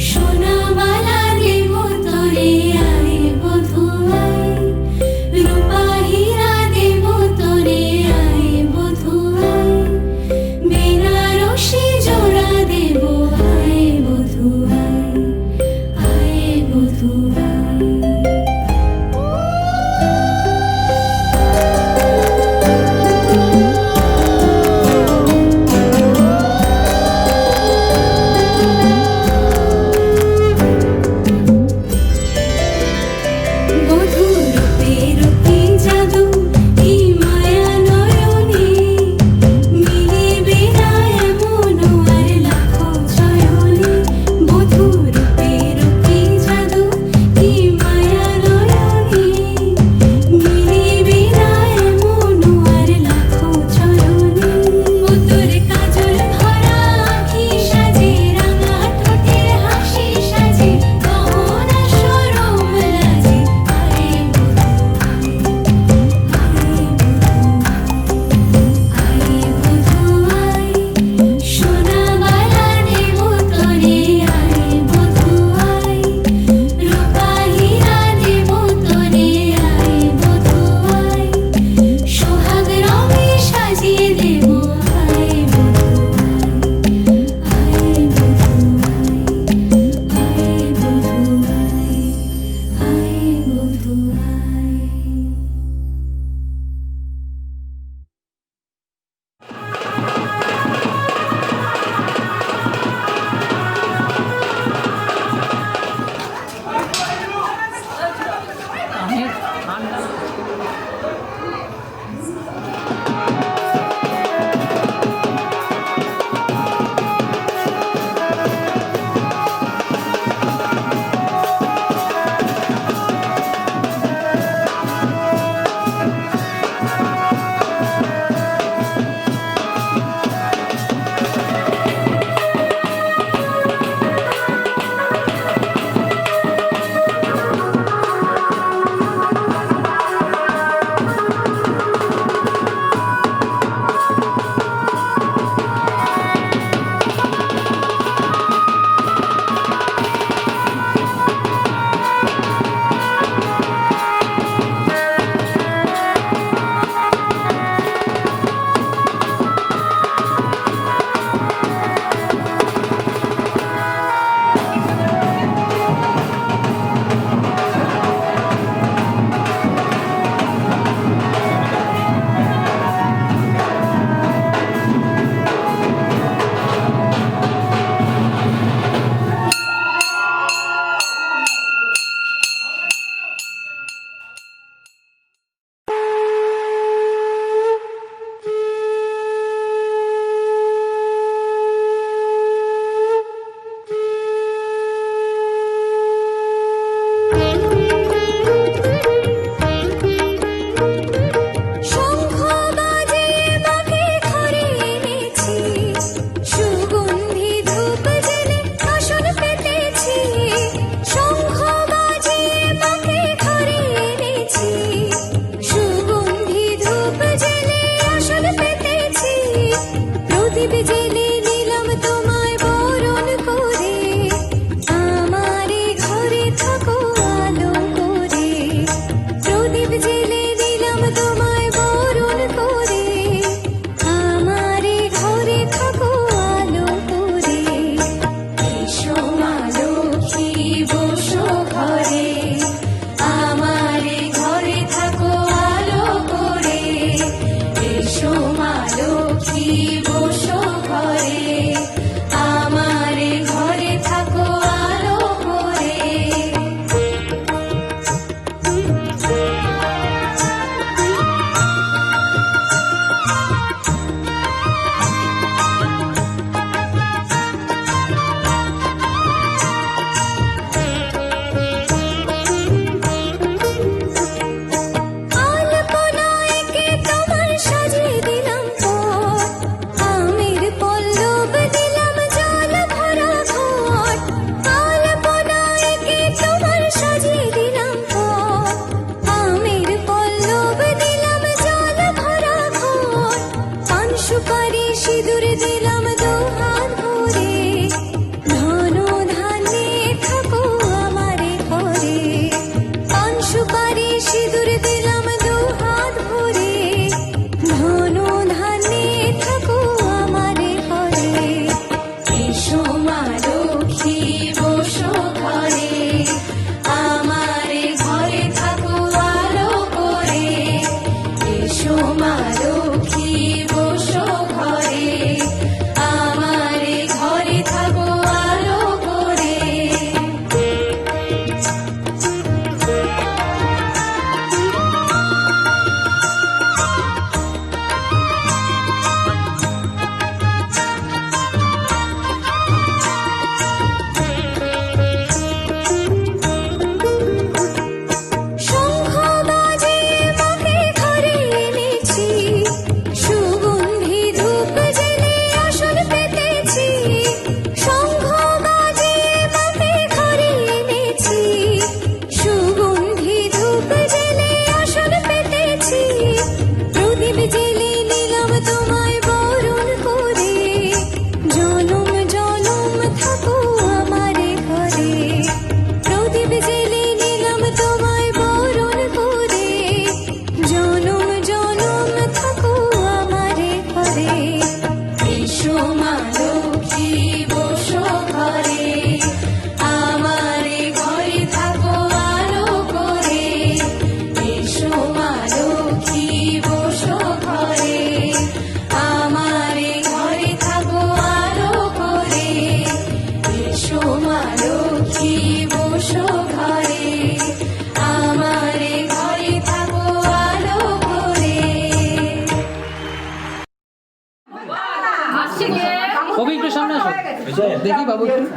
সোনামালা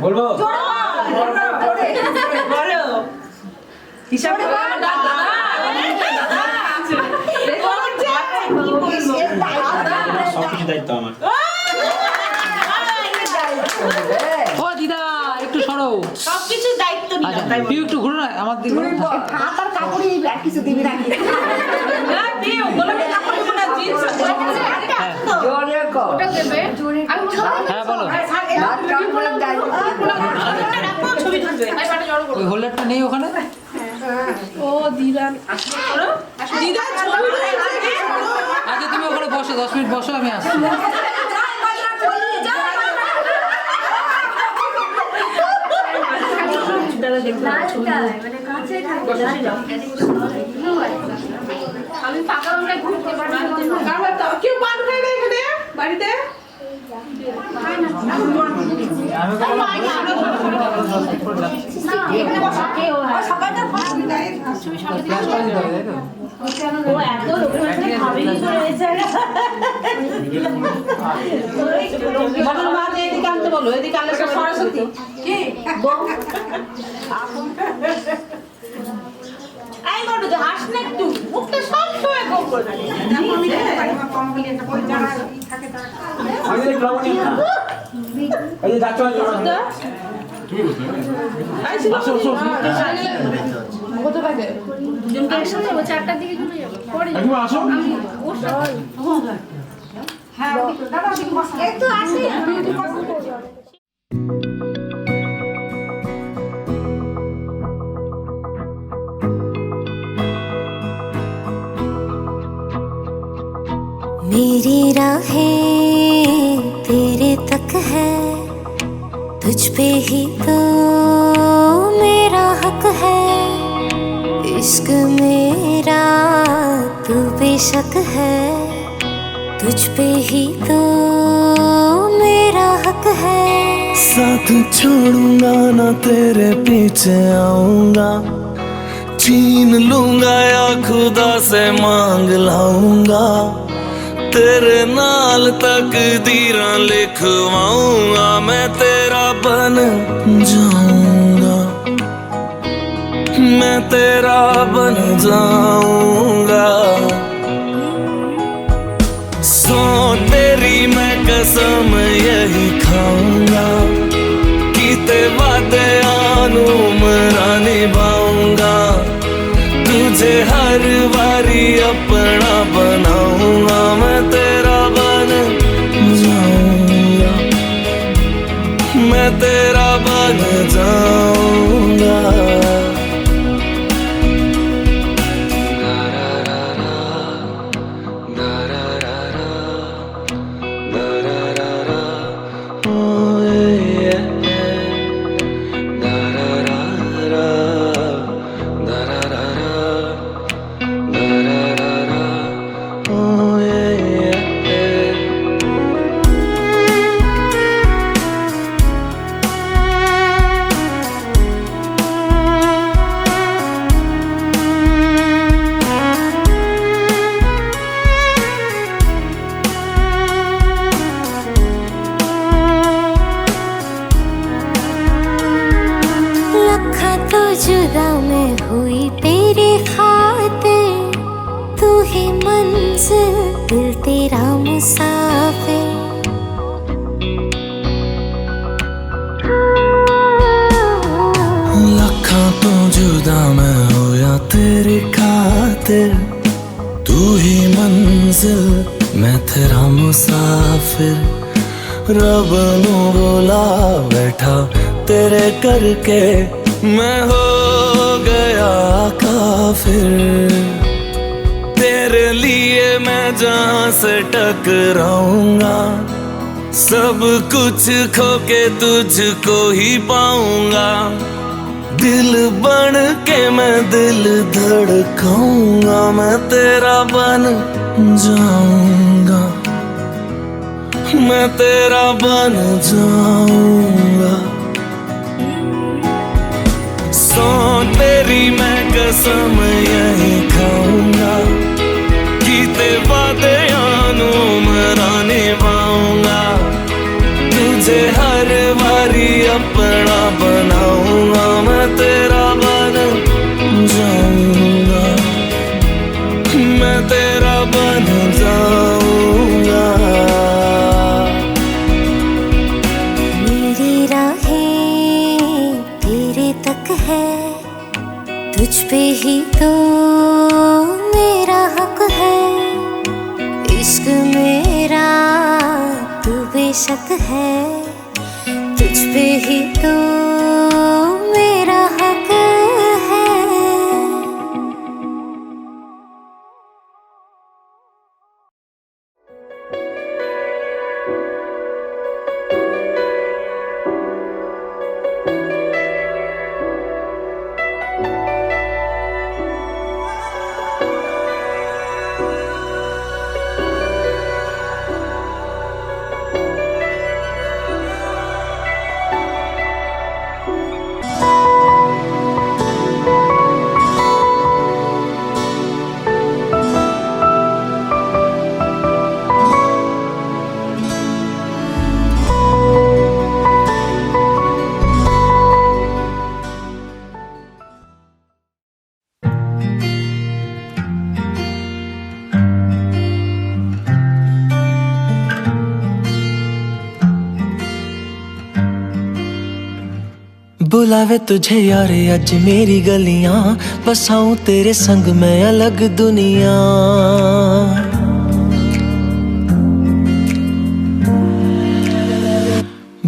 বলবো বলো হিসাব করে সবকিছু দায়িত্ব আমার। ও দিদা একটু সরো, সবকিছু দায়িত্ব নিলাম তাই তুই একটু ঘুরো না আমার দিকে। ভাত আর কাপড়ই কিছু দিবি নাকি না দিও বলো না কাপড় দিব না জিন্স জোরে কো ওটা দেবে আমি হ্যাঁ বলো। ভাত কাপড় দায়িত্ব ছবি তুলবে এই বাটা জড়ো করো ওই হোল্ডারটা নেই ওখানে। ও দিদা দিদা ছবি আচ্ছা তুমি ওখানে বসো, 10 মিনিট বসো, আমি আসছি। আমি পাকা রঙটা ঘুরতে পারি কেউ পান খায় না এখানে বাড়িতে এদিকে আনতে বলো, এদিকে আনলে সরস্বতী এই বড় যে হাস না একটু মুখটা সব সময় গোল করে থাকে দেখো আমি দেখতে পারি আমার কম বলি একটা বই যারা থাকে তারা আমি দেখলাম না এই যে যাচ্ছ তুমি বুঝলে আসো আসো কত টাকা দুজনকে একসাথে যাবো 4টার দিকে চলে যাবো পরে তুমি আসো হ্যাঁ দাদা এই তো আসি मेरी राहें तेरे तक है, तुझ पे ही तो मेरा हक है। इश्क मेरा तू बेशक है, तुझ पे ही तो मेरा हक है। साथ छोड़ूंगा ना तेरे पीछे आऊंगा, छीन लूंगा या खुदा से मांग लाऊंगा, तेरे नाल तकदीरां लिखवाऊंगा, मैं तेरा बन जाऊंगा, मैं तेरा बन जाऊंगा। सो तेरी मैं कसम यही खाऊंगा, कीते वादे आनू मरा निभाऊंगा, तुझे हर बारी अपना बनाऊंगा, मैं तेरा बन जाऊंगा, मैं तेरा बन जाऊंगा। जुदा मैं हुई तेरे खातिर, तू ही मंजिल दिल तेरा मुसाफिर। लखा तो जुदा मैं होया तेरे खातिर, तू ही मंजिल मैं तेरा मुसाफिर। रब नू बोला बैठा तेरे करके, मैं हो गया काफिर। तेरे लिए मैं जहाँ से टकराऊंगा, सब कुछ खो के तुझको ही पाऊंगा। दिल बन के मैं दिल धड़काऊंगा, मैं तेरा बन जाऊंगा, मैं तेरा बन जाऊंगा। सो तेरी मैं कसम यही खाऊंगा, कीते वादे आनू मरा निभाऊंगा, तुझे हर बारी अपना बनाऊंगा, मैं तेरा बन जाऊंगा, मैं तेरा बन जाऊंगा। मेरी राहें तेरे तक है, तुझ पे ही तो मेरा हक है। इश्क मेरा तू बेशक है, तुझ पे ही तो मेरा हक है। बुलावे तुझे यार अज मेरी गलियां, बसाऊं तेरे संग मैं अलग दुनिया।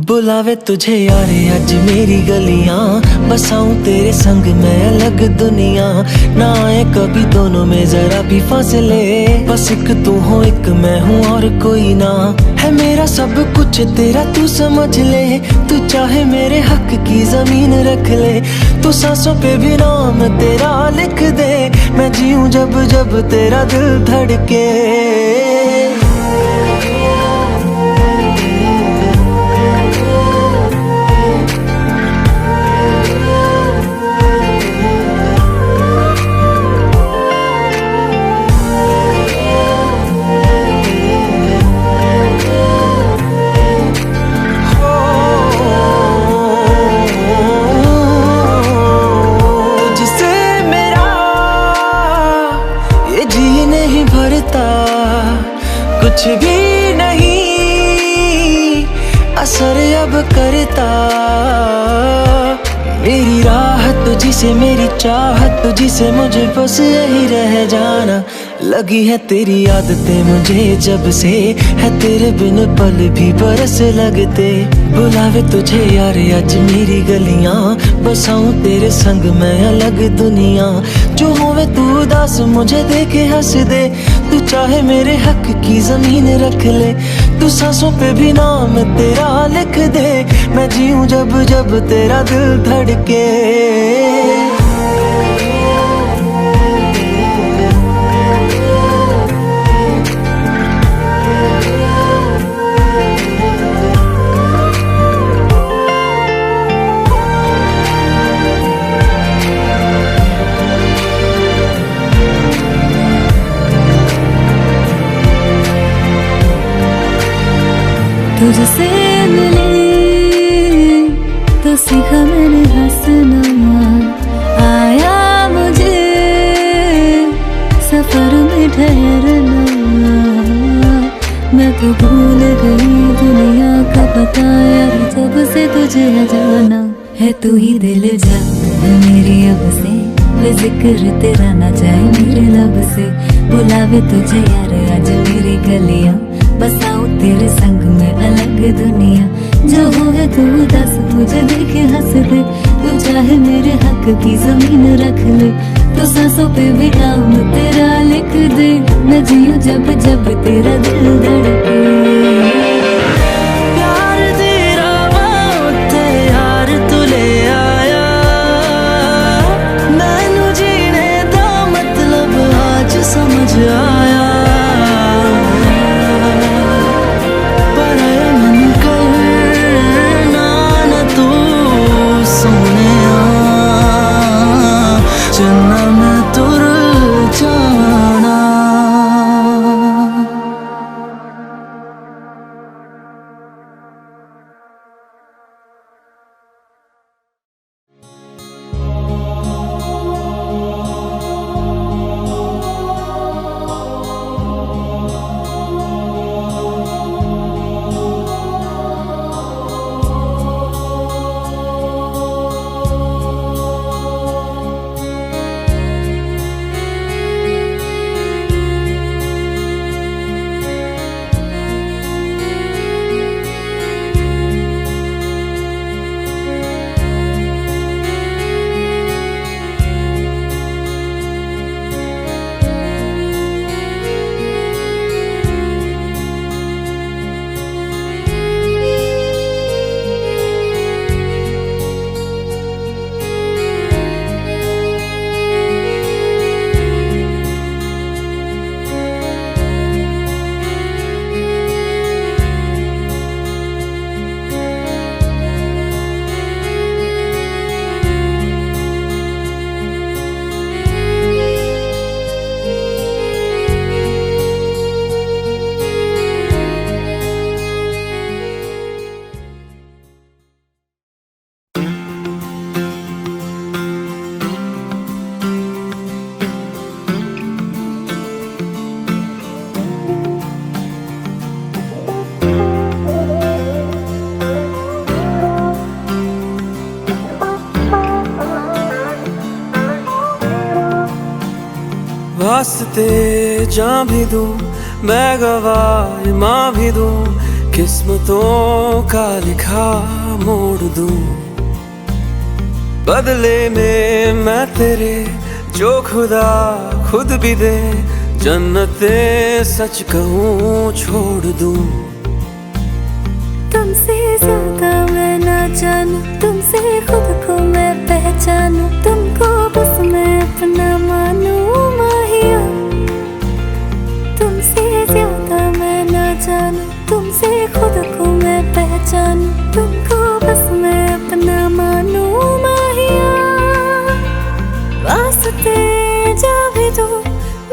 बुलावे तुझे यार अज मेरी गलियां, बसाऊं तेरे संग मैं अलग दुनिया। ना आए कभी दोनों में जरा भी फासले, बस एक तू हो एक मैं हूँ और कोई ना। है मेरा सब कुछ तेरा तू समझ ले, तू चाहे मेरे हक की जमीन रख ले। तू सांसों पे भी नाम तेरा लिख दे, मैं जीऊं जब जब तेरा दिल धड़के। कुछ भी नहीं असर अब करता, मेरी राह तुझी से मेरी चाहत तुझी से, मुझे बस यही रह जाना। लगी है तेरी आदतें मुझे जब से, है तेरे बिन पल भी बरस लगते। बुलावे तुझे यार आज मेरी गलियां, बसाऊं तेरे संग मैं अलग दुनिया। जो होवे तू उदास मुझे देखे हंस दे, तू चाहे मेरे हक की जमीन रख ले। तू सांसों पे भी नाम तेरा लिख दे, मैं जीऊं जब जब तेरा दिल धड़के। तुझसे मिले तो सीखा मैंने हंसना, आया मुझे सफर में ठहरना। मैं तो भूल गई दुनिया का पता यार, जब से तुझे जाना है। तू ही दिल जा मेरी अब से, वे जिक्र तेरा ना जाए मेरे लब से। बुलावे तुझे यार आज मेरी गलियां, बसाऊं तेरे संग में अलग दुनिया। जो होवे तू दस मुझे देखे हंस दे, तू चाहे मेरे हक की जमीन रख ले। तो सांसों पे भी नाम तेरा लिख दे, मैं जीऊं जब जब तेरा दिल धड़के। समझ आया पर मन करना न तू सोने, चन्ना मैं तुर जाना। वास्ते जान भी दूं, मैं गवाह माँ भी दूं, किस्मतों का लिखा मोड़ दूं। बदले में मैं तेरे जो खुदा खुद भी दे, जन्नते सच कहूँ छोड़ दूं। तुमसे ज्यादा मैं ना जानूं, तुमसे खुद को मैं पहचानूं, तुमको बस मैं अपना मानूं माहिया। तुमसे ज्यादा मैं ना जानूं, तुमसे खुद को मैं पहचानूं, तुमको बस मैं अपना मानूं माहिया। वास्ते जा भी दो,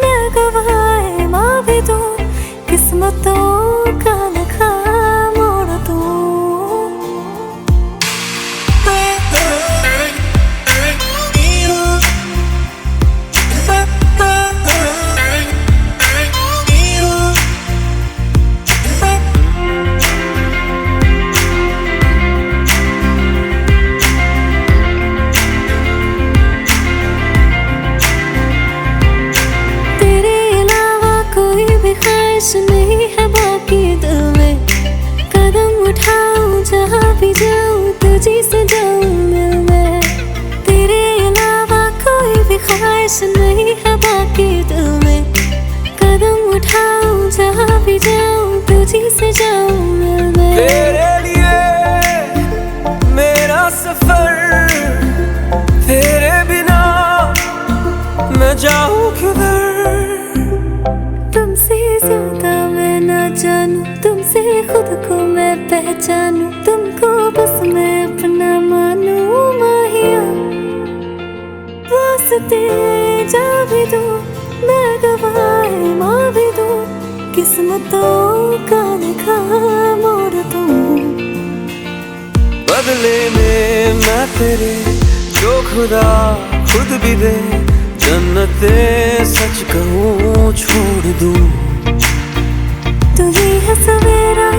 मैं गवाह माँ भी दो, किस्मतों का लिखा मोड़ दूं। नहीं है बाकी दिल में, कदम उठाऊं जहाँ भी जाऊं तुझी से जाऊं मिल मैं। तेरे अलावा कोई भी ख्वाहिश नहीं है बाकी दिल में, कदम उठाऊं जहाँ भी जाऊं तुझी से जाऊं मिल मैं। तेरे लिए मेरा सफर, तेरे बिना मैं जाऊं किधर। तुमसे ज्यादा मैं ना जानूं, तुमसे खुद को मैं पहचानूं, तुमको बस मैं अपना मानूं माहिया। वास्ते जा भी दो, मैं गवाह माँ भी दो, किस्मतों का लिखा मोड़ दूं। बदले में मैं तेरे जो खुदा खुद भी दे, जन्नते सच कहूँ छोड़ दूं। तू ही है सवेरा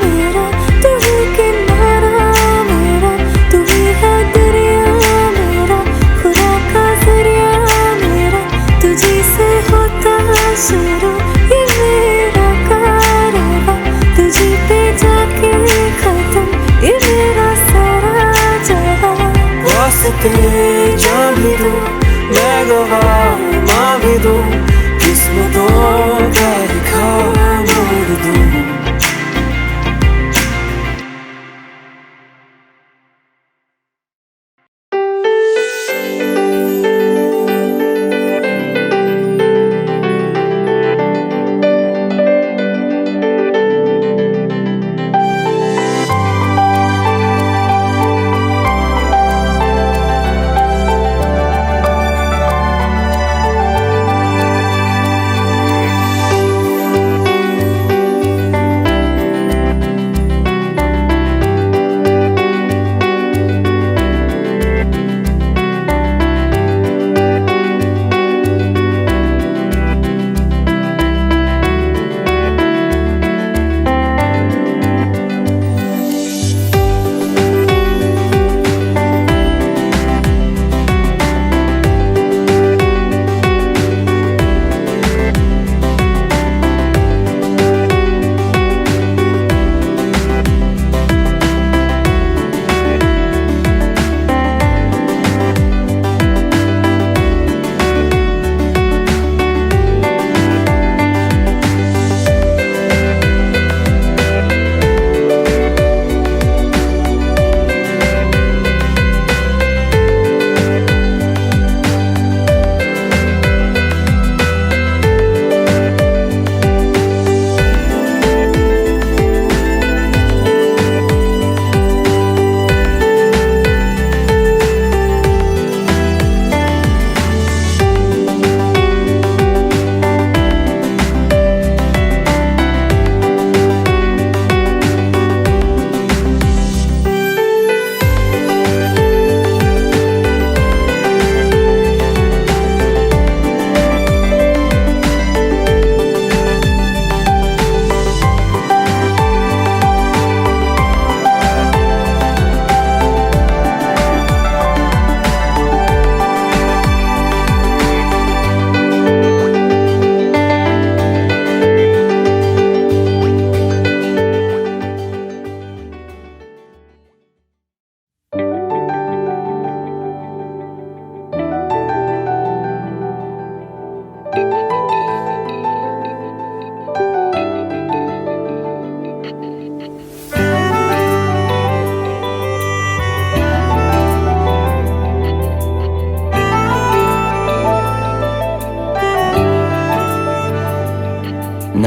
मेरा, तू ही किनारा मेरा, तू ही है दरिया मेरा, खुदा का जरिया मेरा। तुझी से होता शुरू ये मेरा कारवां, तुझी पे जाके खत्म ये मेरा सारा जहां। वास्ते जान भी दूं, मैं गवाह माँ भी दूं, किस्मतों का लिखा मोड़ दूं।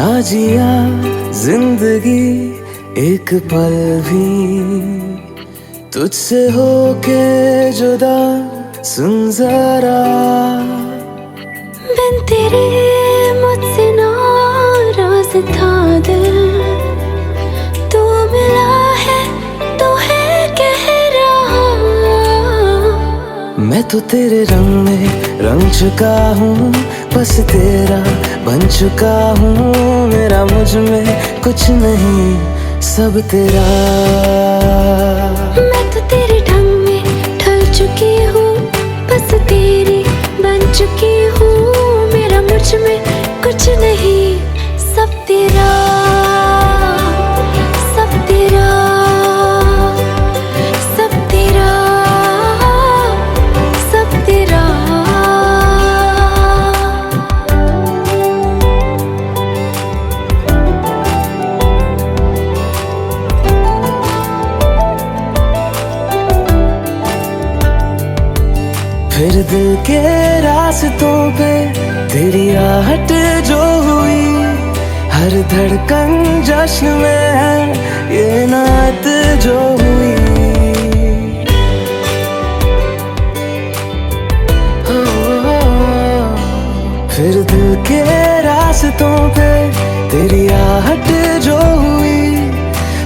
ना जिया जिंदगी एक पल भी तुझसे होके जुदा, सुन जरा बिन तेरे मुझसे नाराज था दिल, तू मिला है तो है कह रहा। मैं तो तेरे रंग में रंग चुका हूँ, बस तेरा बन चुका हूँ। मेरा मुझ में कुछ नहीं, सब तेरा। मैं तो तेरे ढंग में ढल चुकी हूँ, बस तेरी बन चुकी हूँ। मेरा मुझ में कुछ नहीं, सब तेरा, सब तेरा, सब तेरा, सब तेरा। फिर दिल के रास्तों पे तेरी आहट जो हुई, हर धड़कन जश्न में है ये नात जो हुई। फिर दिल के रास्तों पे तेरी आहट जो हुई,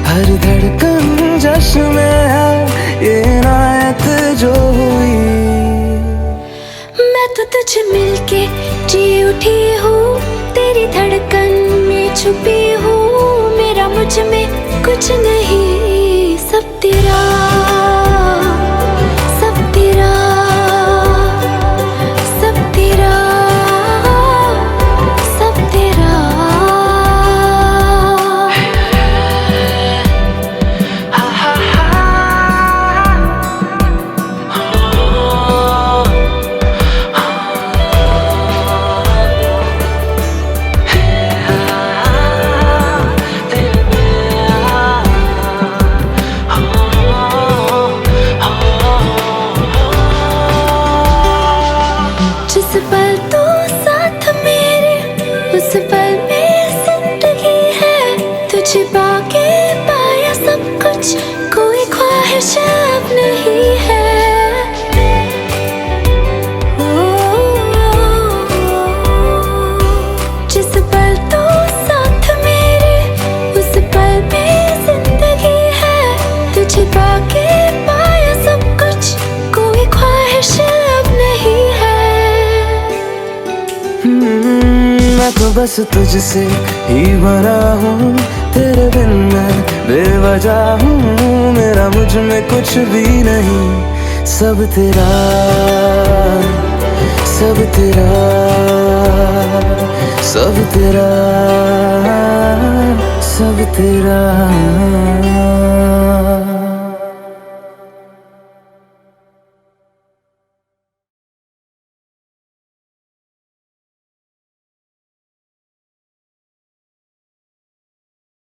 हर धड़कन जश्न में है ये नात जो हुई। मैं तो तुझे मिलके जी उठी हूँ, तेरी धड़कन में छुपी हूँ। मेरा मुझ में कुछ नहीं, सब तेरा, सब तेरा, सब तेरा, सब तेरा। जिस पल तू साथ मेरे, उस पल में जिंदगी है। तुझे पाके पाया सब कुछ, कोई ख्वाहिश अब नहीं है। जिस पल तू साथ मेरे, उस पल में जिंदगी है। तुझे पाके पाया सब कुछ, कोई ख्वाहिश अब नहीं है। मैं तो बस तुझसे ही बना हूँ, तेरे बिन मैं बेवजह हूँ। मेरा मुझ में कुछ भी नहीं, सब तेरा, सब तेरा, सब तेरा, सब तेरा।